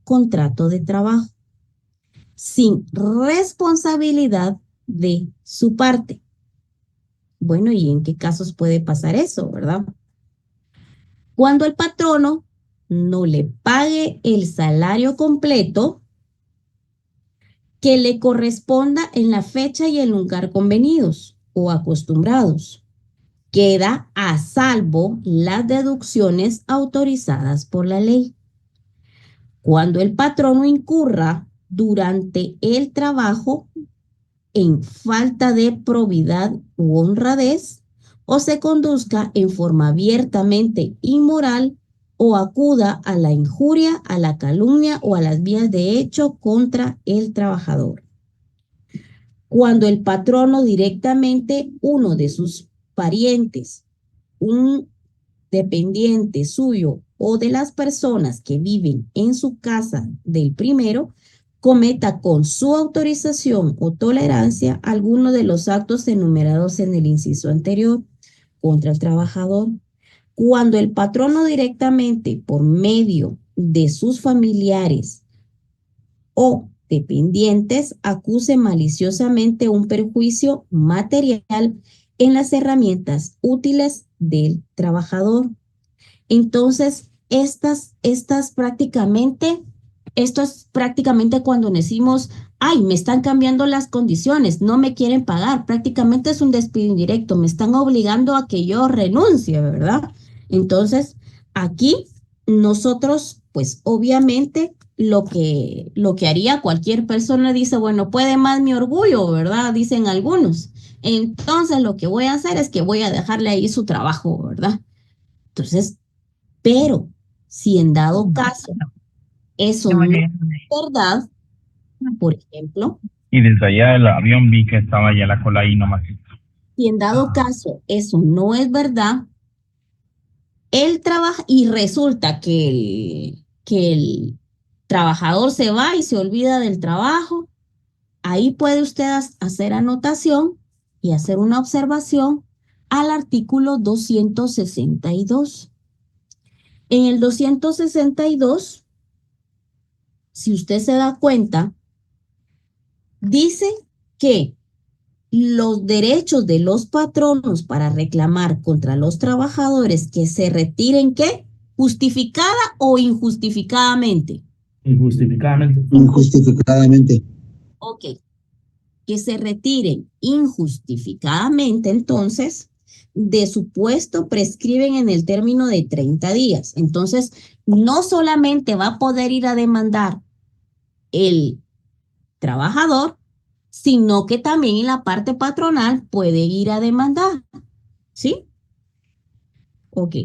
contrato de trabajo, sin responsabilidad de su parte. Bueno, ¿y en qué casos puede pasar eso, verdad? Cuando el patrono no le pague el salario completo que le corresponda en la fecha y el lugar convenidos o acostumbrados. Queda a salvo las deducciones autorizadas por la ley. Cuando el patrono incurra durante el trabajo en falta de probidad u honradez, o se conduzca en forma abiertamente inmoral, o acuda a la injuria, a la calumnia o a las vías de hecho contra el trabajador. Cuando el patrono directamente, uno de sus parientes, un dependiente suyo o de las personas que viven en su casa del primero, cometa con su autorización o tolerancia alguno de los actos enumerados en el inciso anterior contra el trabajador. Cuando el patrono directamente, por medio de sus familiares o dependientes, acuse maliciosamente un perjuicio material en las herramientas útiles del trabajador. Entonces, esto es prácticamente cuando decimos, ay, me están cambiando las condiciones, no me quieren pagar. Prácticamente es un despido indirecto, me están obligando a que yo renuncie, ¿verdad? Entonces, aquí nosotros, pues obviamente, lo que haría cualquier persona dice, bueno, puede más mi orgullo, ¿verdad? Dicen algunos. Entonces, lo que voy a hacer es que voy a dejarle ahí su trabajo, ¿verdad? Entonces, pero si en dado caso eso no es verdad, por ejemplo, Y desde allá del avión vi que estaba ya la cola ahí nomás. si en dado caso eso no es verdad, él trabaja y resulta que el trabajador se va y se olvida del trabajo, ahí puede usted hacer anotación y hacer una observación al artículo 262. En el 262, si usted se da cuenta, dice que los derechos de los patronos para reclamar contra los trabajadores que se retiren, ¿qué? ¿Justificada o injustificadamente? Injustificadamente. Injustificadamente. Ok. Que se retiren injustificadamente, entonces, de su puesto prescriben en el término de 30 días. Entonces, no solamente va a poder ir a demandar el trabajador, sino que también en la parte patronal puede ir a demandar. ¿Sí? Ok.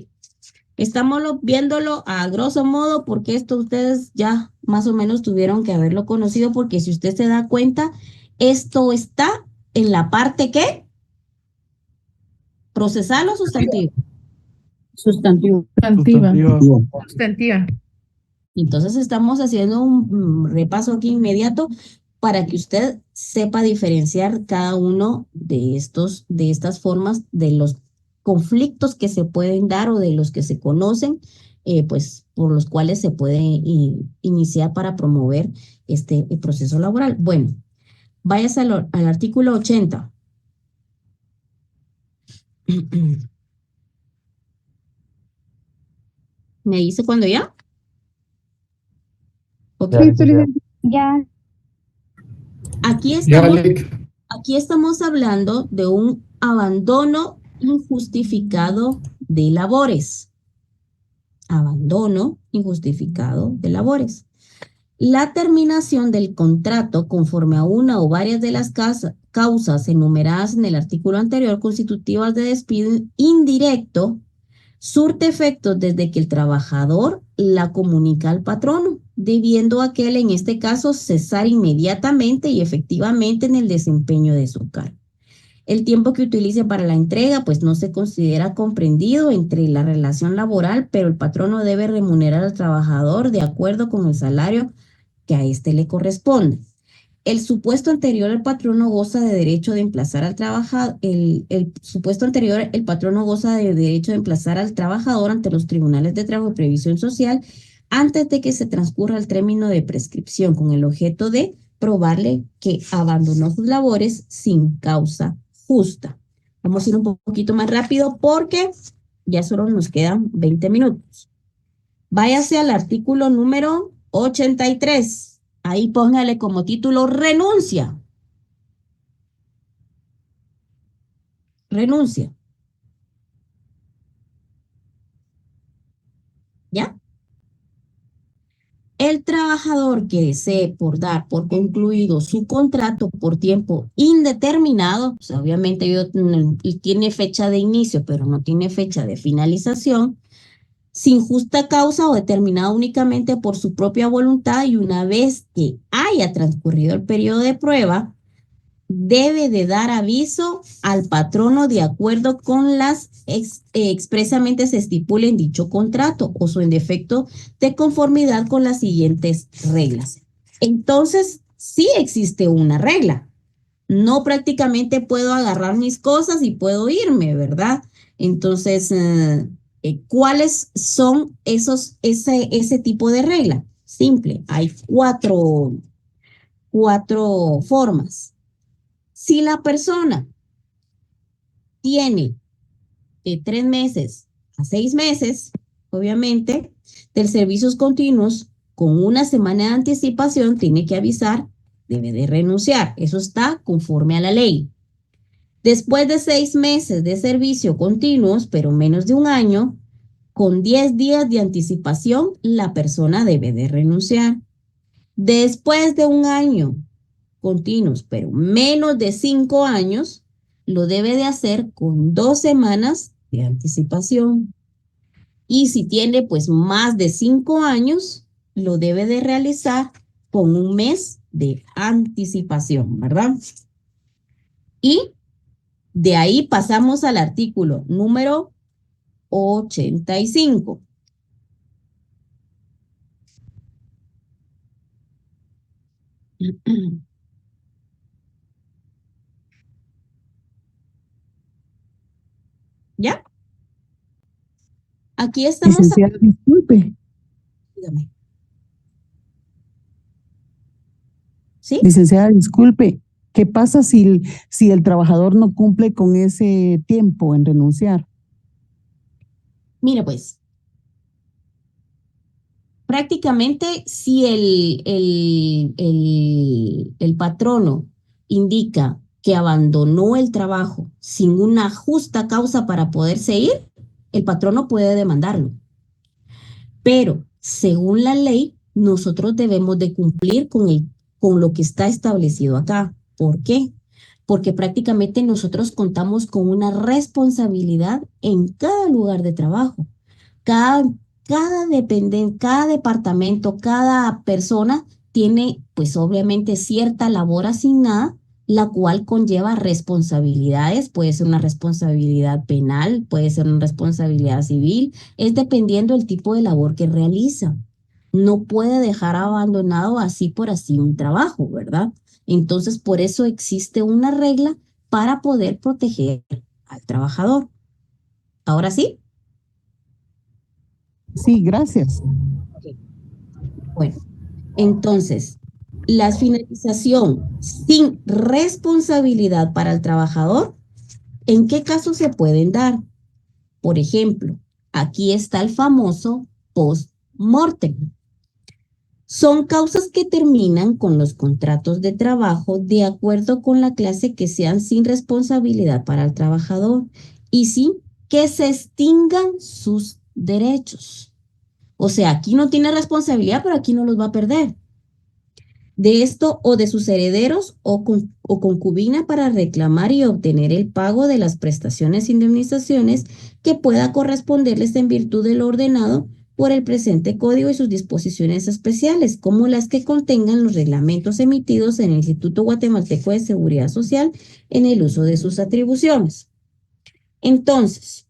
Estamos viéndolo a grosso modo porque esto ustedes ya más o menos tuvieron que haberlo conocido, porque si usted se da cuenta, esto está en la parte ¿qué? ¿Procesal o sustantivo? Sustantivo. Sustantiva. Entonces estamos haciendo un repaso aquí inmediato para que usted sepa diferenciar cada uno de estas formas de los conflictos que se pueden dar o de los que se conocen, pues por los cuales se puede iniciar para promover el proceso laboral. Bueno, váyase al artículo 80. ¿Me dice cuándo ya? Ok. Ya. Aquí estamos hablando de un abandono injustificado de labores. Abandono injustificado de labores. La terminación del contrato conforme a una o varias de las causas enumeradas en el artículo anterior constitutivas de despido indirecto surte efectos desde que el trabajador la comunica al patrono, debiendo aquel en este caso cesar inmediatamente y efectivamente en el desempeño de su cargo. El tiempo que utilice para la entrega pues no se considera comprendido entre la relación laboral, pero el patrono debe remunerar al trabajador de acuerdo con el salario que a éste le corresponde. El supuesto anterior, el patrono goza de derecho de emplazar al trabajador, el patrono goza de derecho de emplazar al trabajador ante los tribunales de trabajo y previsión social antes de que se transcurra el término de prescripción, con el objeto de probarle que abandonó sus labores sin causa justa. Vamos a ir un poquito más rápido porque ya solo nos quedan 20 minutos. Váyase al artículo número 83. Ahí póngale como título renuncia. Renuncia. ¿Ya? El trabajador que desee dar por concluido su contrato por tiempo indeterminado, pues obviamente tiene fecha de inicio, pero no tiene fecha de finalización, sin justa causa o determinado únicamente por su propia voluntad y una vez que haya transcurrido el periodo de prueba, debe de dar aviso al patrono de acuerdo con las expresamente se estipule en dicho contrato o su en defecto de conformidad con las siguientes reglas. Entonces, sí existe una regla. No prácticamente puedo agarrar mis cosas y puedo irme, ¿verdad? Entonces, ¿cuáles son ese tipo de regla? Simple, hay cuatro formas. Si la persona tiene de 3 meses a 6 meses, obviamente, de servicios continuos, con una semana de anticipación, tiene que avisar, debe de renunciar. Eso está conforme a la ley. Después de 6 meses de servicio continuos, pero menos de un año, con 10 días de anticipación, la persona debe de renunciar. Después de un año continuos, pero menos de 5 años, lo debe de hacer con 2 semanas de anticipación. Y si tiene pues más de 5 años, lo debe de realizar con 1 mes de anticipación, ¿verdad? Y de ahí pasamos al artículo número 85. ¿Ya? Aquí estamos. Licenciada, disculpe. Dígame. ¿Sí? Licenciada, disculpe. ¿Qué pasa si el trabajador no cumple con ese tiempo en renunciar? Mira, pues, prácticamente si el patrono indica que abandonó el trabajo sin una justa causa para poderse ir, el patrono puede demandarlo. Pero, según la ley, nosotros debemos de cumplir con lo que está establecido acá. ¿Por qué? Porque prácticamente nosotros contamos con una responsabilidad en cada lugar de trabajo. Cada departamento, cada persona tiene, pues obviamente, cierta labor asignada la cual conlleva responsabilidades, puede ser una responsabilidad penal, puede ser una responsabilidad civil, es dependiendo del tipo de labor que realiza. No puede dejar abandonado así por así un trabajo, ¿verdad? Entonces, por eso existe una regla para poder proteger al trabajador. ¿Ahora sí? Sí, gracias. Bueno, entonces, la finalización sin responsabilidad para el trabajador, ¿en qué casos se pueden dar? Por ejemplo, aquí está el famoso post-mortem. Son causas que terminan con los contratos de trabajo de acuerdo con la clase que sean sin responsabilidad para el trabajador y sin que se extingan sus derechos. O sea, aquí no tiene responsabilidad, pero aquí no los va a perder. De esto o de sus herederos o concubina para reclamar y obtener el pago de las prestaciones e indemnizaciones que pueda corresponderles en virtud de lo ordenado por el presente código y sus disposiciones especiales, como las que contengan los reglamentos emitidos en el Instituto Guatemalteco de Seguridad Social en el uso de sus atribuciones. Entonces,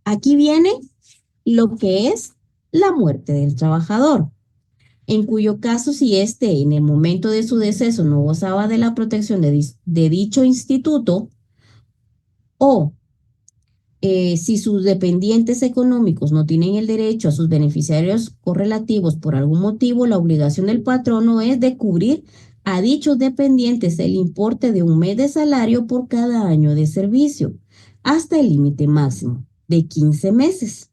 aquí viene lo que es la muerte del trabajador, en cuyo caso si éste en el momento de su deceso no gozaba de la protección de dicho instituto o si sus dependientes económicos no tienen el derecho a sus beneficiarios correlativos por algún motivo, la obligación del patrono es de cubrir a dichos dependientes el importe de un mes de salario por cada año de servicio, hasta el límite máximo de 15 meses.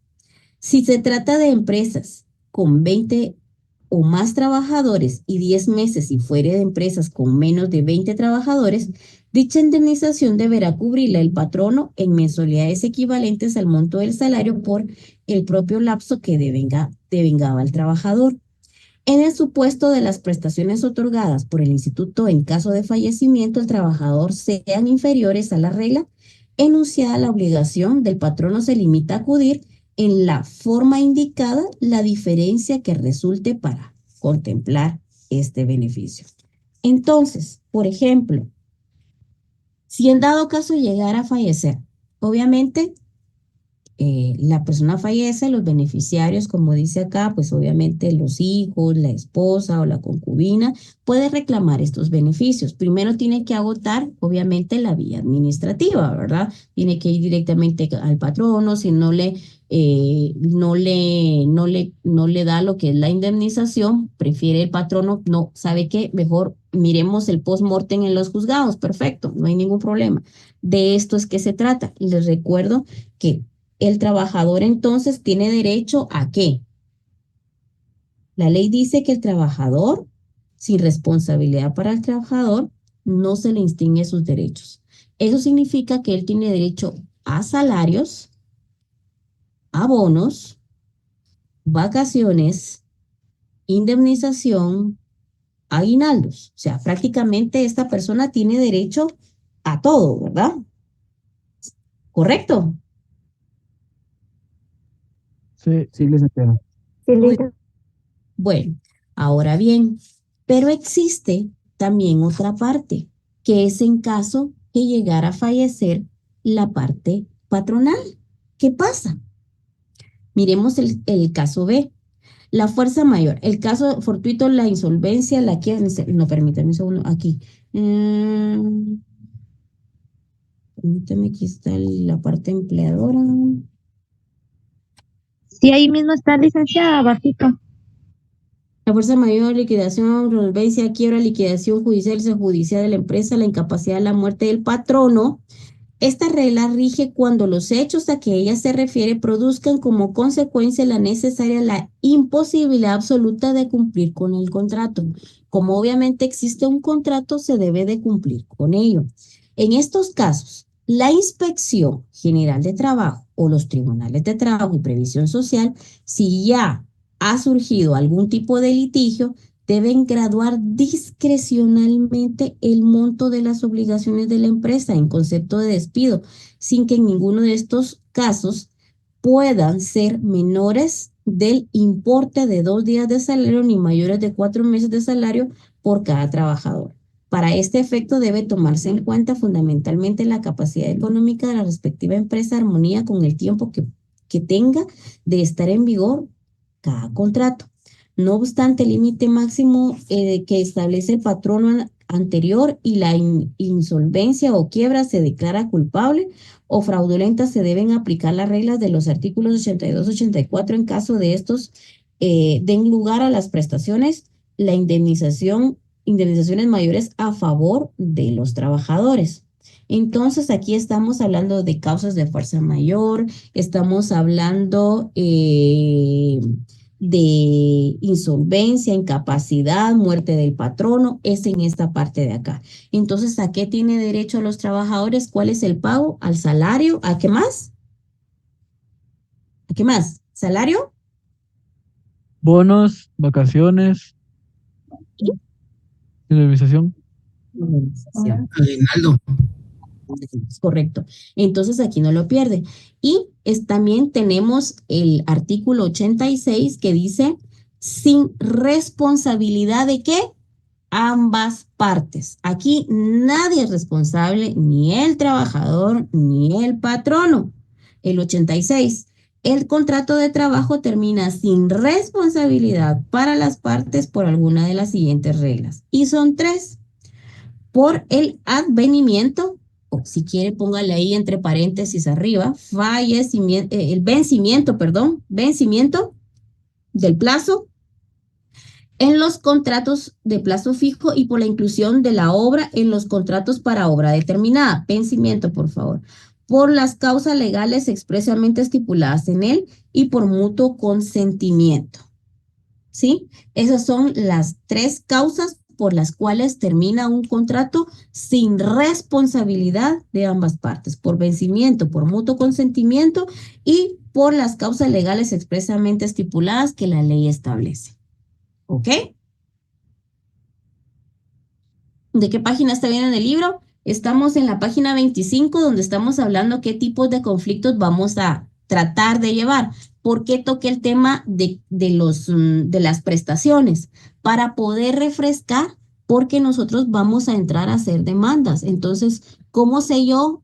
Si se trata de empresas con 20 o más trabajadores y 10 meses si fuere de empresas con menos de 20 trabajadores, dicha indemnización deberá cubrirla el patrono en mensualidades equivalentes al monto del salario por el propio lapso que devengaba al trabajador. En el supuesto de las prestaciones otorgadas por el instituto en caso de fallecimiento del trabajador sean inferiores a la regla enunciada, la obligación del patrono se limita a acudir en la forma indicada la diferencia que resulte para contemplar este beneficio. Entonces, por ejemplo, si en dado caso llegara a fallecer, obviamente la persona fallece, los beneficiarios, como dice acá, pues obviamente los hijos, la esposa o la concubina puede reclamar estos beneficios. Primero tiene que agotar, obviamente, la vía administrativa, ¿verdad? Tiene que ir directamente al patrono, si no le da lo que es la indemnización, prefiere el patrono, no, ¿sabe qué? Mejor miremos el post-mortem en los juzgados, perfecto, no hay ningún problema. De esto es que se trata. Les recuerdo que el trabajador entonces tiene derecho ¿a qué? La ley dice que el trabajador, sin responsabilidad para el trabajador, no se le extingue sus derechos. Eso significa que él tiene derecho a salarios, a bonos, vacaciones, indemnización, aguinaldos. O sea, prácticamente esta persona tiene derecho a todo, ¿verdad? ¿Correcto? Sí, licenciado. Bueno, ahora bien, pero existe también otra parte, que es en caso que llegara a fallecer la parte patronal. ¿Qué pasa? Miremos el caso B. La fuerza mayor, el caso fortuito, la insolvencia, la quiebra, no, permítame un segundo, aquí. Permítame, aquí está la parte empleadora. Sí, ahí mismo está, licenciada, bajito. La fuerza mayor, liquidación, insolvencia, quiebra, liquidación judicial, extrajudicial de la empresa, la incapacidad, la muerte del patrono. Esta regla rige cuando los hechos a que ella se refiere produzcan como consecuencia la necesaria, la imposibilidad absoluta de cumplir con el contrato. Como obviamente existe un contrato, se debe de cumplir con ello. En estos casos, la Inspección General de Trabajo o los tribunales de trabajo y previsión social, si ya ha surgido algún tipo de litigio, deben graduar discrecionalmente el monto de las obligaciones de la empresa en concepto de despido, sin que en ninguno de estos casos puedan ser menores del importe de 2 días de salario ni mayores de 4 meses de salario por cada trabajador. Para este efecto debe tomarse en cuenta fundamentalmente la capacidad económica de la respectiva empresa, armonía con el tiempo que tenga de estar en vigor cada contrato. No obstante, el límite máximo que establece el patrono anterior y la insolvencia o quiebra se declara culpable o fraudulenta, se deben aplicar las reglas de los artículos 82-84 en caso de estos den lugar a las prestaciones, la indemnizaciones mayores a favor de los trabajadores. Entonces, aquí estamos hablando de causas de fuerza mayor, estamos hablando de insolvencia, incapacidad, muerte del patrono, es en esta parte de acá. Entonces, ¿a qué tiene derecho los trabajadores? ¿Cuál es el pago? Al salario. ¿A qué más? ¿A qué más? ¿Salario? Bonos, vacaciones, indemnización. Aguinaldo. Es correcto. Entonces aquí no lo pierde. Y también tenemos el artículo 86 que dice sin responsabilidad de ¿qué? Ambas partes. Aquí nadie es responsable, ni el trabajador ni el patrono. El 86. El contrato de trabajo termina sin responsabilidad para las partes por alguna de las siguientes reglas. Y son 3. Por el advenimiento, o si quiere póngale ahí entre paréntesis arriba, vencimiento del plazo en los contratos de plazo fijo y por la inclusión de la obra en los contratos para obra determinada. Vencimiento, por favor. Por las causas legales expresamente estipuladas en él y por mutuo consentimiento. ¿Sí? Esas son las 3 causas por las cuales termina un contrato sin responsabilidad de ambas partes, por vencimiento, por mutuo consentimiento y por las causas legales expresamente estipuladas que la ley establece. ¿Ok? ¿De qué página está bien en el libro? Estamos en la página 25, donde estamos hablando qué tipos de conflictos vamos a tratar de llevar. ¿Por qué toqué el tema de las prestaciones? Para poder refrescar, porque nosotros vamos a entrar a hacer demandas. Entonces, ¿cómo sé yo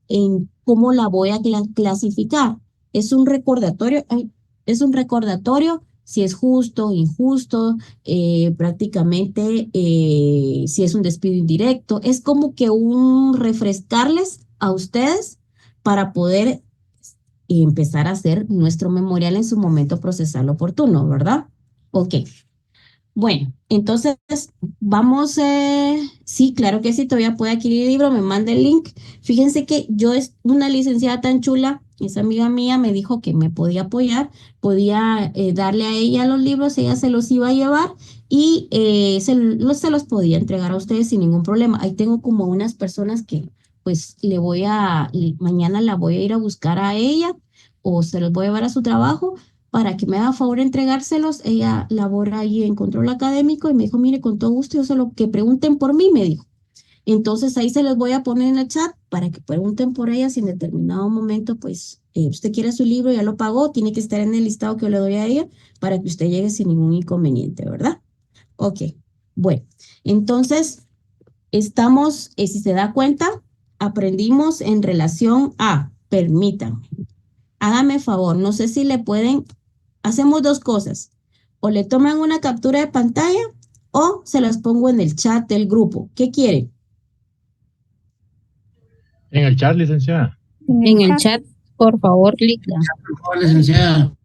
cómo la voy a clasificar? Es un recordatorio, si es justo, injusto, prácticamente si es un despido indirecto. Es como que un refrescarles a ustedes para poder empezar a hacer nuestro memorial en su momento procesal oportuno, ¿verdad? Ok. Bueno, entonces vamos, sí, claro que sí, todavía puede adquirir el libro, me manda el link. Fíjense que yo es una licenciada tan chula, esa amiga mía me dijo que me podía apoyar, podía darle a ella los libros, ella se los iba a llevar y se los podía entregar a ustedes sin ningún problema. Ahí tengo como unas personas que pues mañana la voy a ir a buscar a ella o se los voy a llevar a su trabajo para que me haga favor de entregárselos. Ella labora ahí en control académico y me dijo, mire, con todo gusto, yo solo que pregunten por mí, me dijo. Entonces ahí se los voy a poner en el chat para que pregunten por ella si en determinado momento, pues, usted quiere su libro, ya lo pagó, tiene que estar en el listado que yo le doy a ella para que usted llegue sin ningún inconveniente, ¿verdad? Ok, bueno, entonces estamos, si se da cuenta, aprendimos en relación a, permítanme, hágame favor, no sé si le pueden, hacemos 2 cosas, o le toman una captura de pantalla o se las pongo en el chat del grupo. ¿Qué quieren? En el chat, licenciada. En el chat, por favor, clica. Por favor, licenciada.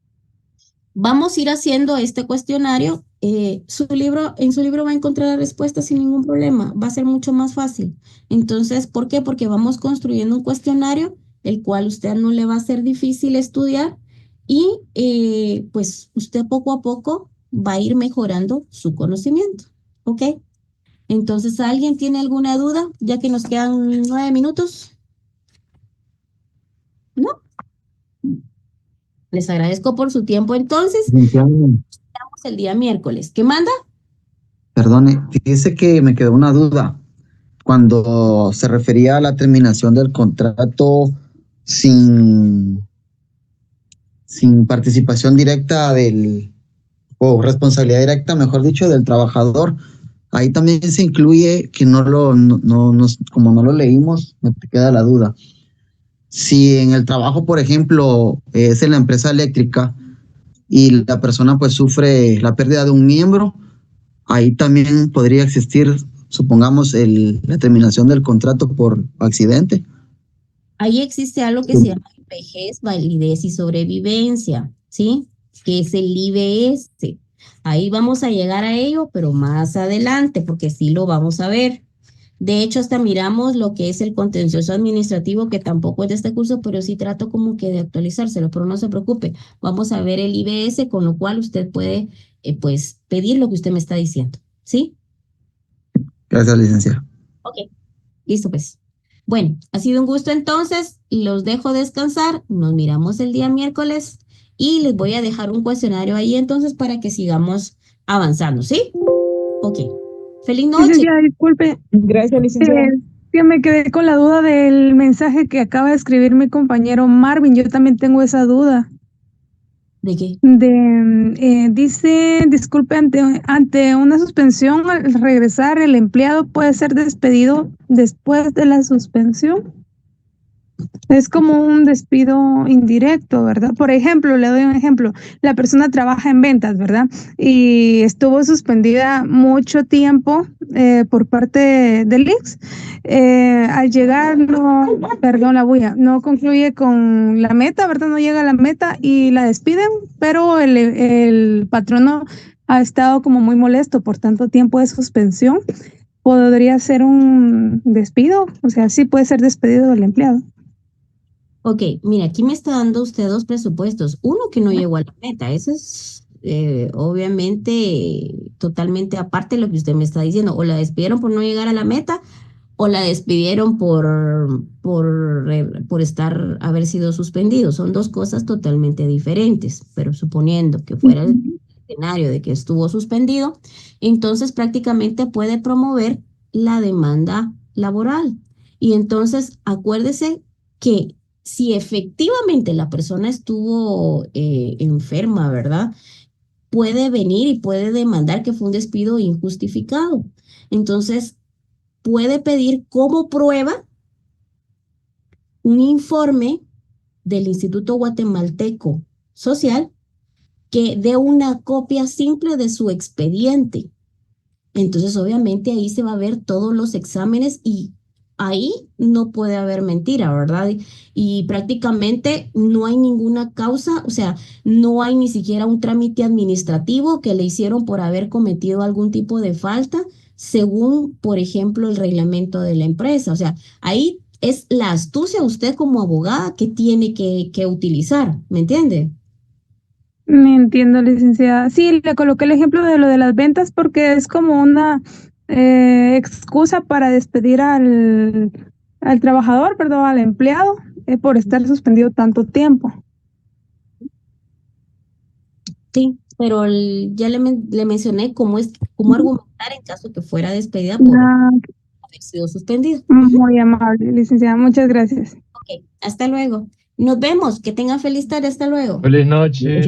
Vamos a ir haciendo este cuestionario. En su libro va a encontrar la respuesta sin ningún problema. Va a ser mucho más fácil. Entonces, ¿por qué? Porque vamos construyendo un cuestionario, el cual usted no le va a ser difícil estudiar y pues usted poco a poco va a ir mejorando su conocimiento. ¿Ok? Entonces, ¿alguien tiene alguna duda? Ya que nos quedan 9 minutos. ¿No? Les agradezco por su tiempo. Entonces, estamos el día miércoles. ¿Qué manda? Perdone, dice que me quedó una duda. Cuando se refería a la terminación del contrato sin participación directa o responsabilidad directa, mejor dicho, del trabajador, ahí también se incluye que como no lo leímos, me queda la duda. Si en el trabajo, por ejemplo, es en la empresa eléctrica y la persona pues sufre la pérdida de un miembro, ahí también podría existir, supongamos, la terminación del contrato por accidente. Ahí existe algo que se llama vejez, validez y sobrevivencia, ¿sí? Que es el IBS. Ahí vamos a llegar a ello, pero más adelante, porque sí lo vamos a ver. De hecho, hasta miramos lo que es el contencioso administrativo, que tampoco es de este curso, pero sí trato como que de actualizárselo, pero no se preocupe. Vamos a ver el IBS, con lo cual usted puede, pues, pedir lo que usted me está diciendo, ¿sí? Gracias, licenciada. Ok, listo pues. Bueno, ha sido un gusto entonces, los dejo descansar, nos miramos el día miércoles y les voy a dejar un cuestionario ahí entonces para que sigamos avanzando, ¿sí? Ok, feliz noche. Licenciada, disculpe. Gracias, licenciada. Que me quedé con la duda del mensaje que acaba de escribir mi compañero Marvin. Yo también tengo esa duda. ¿De qué? Dice, disculpe, ante una suspensión, al regresar, el empleado puede ser despedido después de la suspensión. Es como un despido indirecto, ¿verdad? Por ejemplo, le doy un ejemplo. La persona trabaja en ventas, ¿verdad? Y estuvo suspendida mucho tiempo por parte del IX. Al llegar, la bulla, no concluye con la meta, ¿verdad? No llega a la meta y la despiden, pero el patrono ha estado como muy molesto por tanto tiempo de suspensión. ¿Podría ser un despido? O sea, sí puede ser despedido el empleado. Ok, mira, aquí me está dando usted dos presupuestos. Uno que no llegó a la meta, eso es obviamente totalmente aparte de lo que usted me está diciendo. O la despidieron por no llegar a la meta, o la despidieron por haber sido suspendido. Son dos cosas totalmente diferentes, pero suponiendo que fuera el escenario de que estuvo suspendido, entonces prácticamente puede promover la demanda laboral. Y entonces acuérdese que si efectivamente la persona estuvo enferma, ¿verdad? Puede venir y puede demandar que fue un despido injustificado. Entonces, puede pedir como prueba un informe del Instituto Guatemalteco Social que dé una copia simple de su expediente. Entonces, obviamente, ahí se va a ver todos los exámenes y ahí no puede haber mentira, ¿verdad? Y prácticamente no hay ninguna causa, o sea, no hay ni siquiera un trámite administrativo que le hicieron por haber cometido algún tipo de falta, según, por ejemplo, el reglamento de la empresa. O sea, ahí es la astucia usted como abogada que tiene que utilizar, ¿me entiende? Me entiendo, licenciada. Sí, le coloqué el ejemplo de lo de las ventas porque es como una excusa para despedir al trabajador, perdón, al empleado, por estar suspendido tanto tiempo. Sí, pero ya le mencioné cómo argumentar en caso que fuera despedida por haber sido suspendido. Muy amable, licenciada. Muchas gracias. Ok, hasta luego. Nos vemos. Que tengan feliz tarde. Hasta luego. Feliz noche.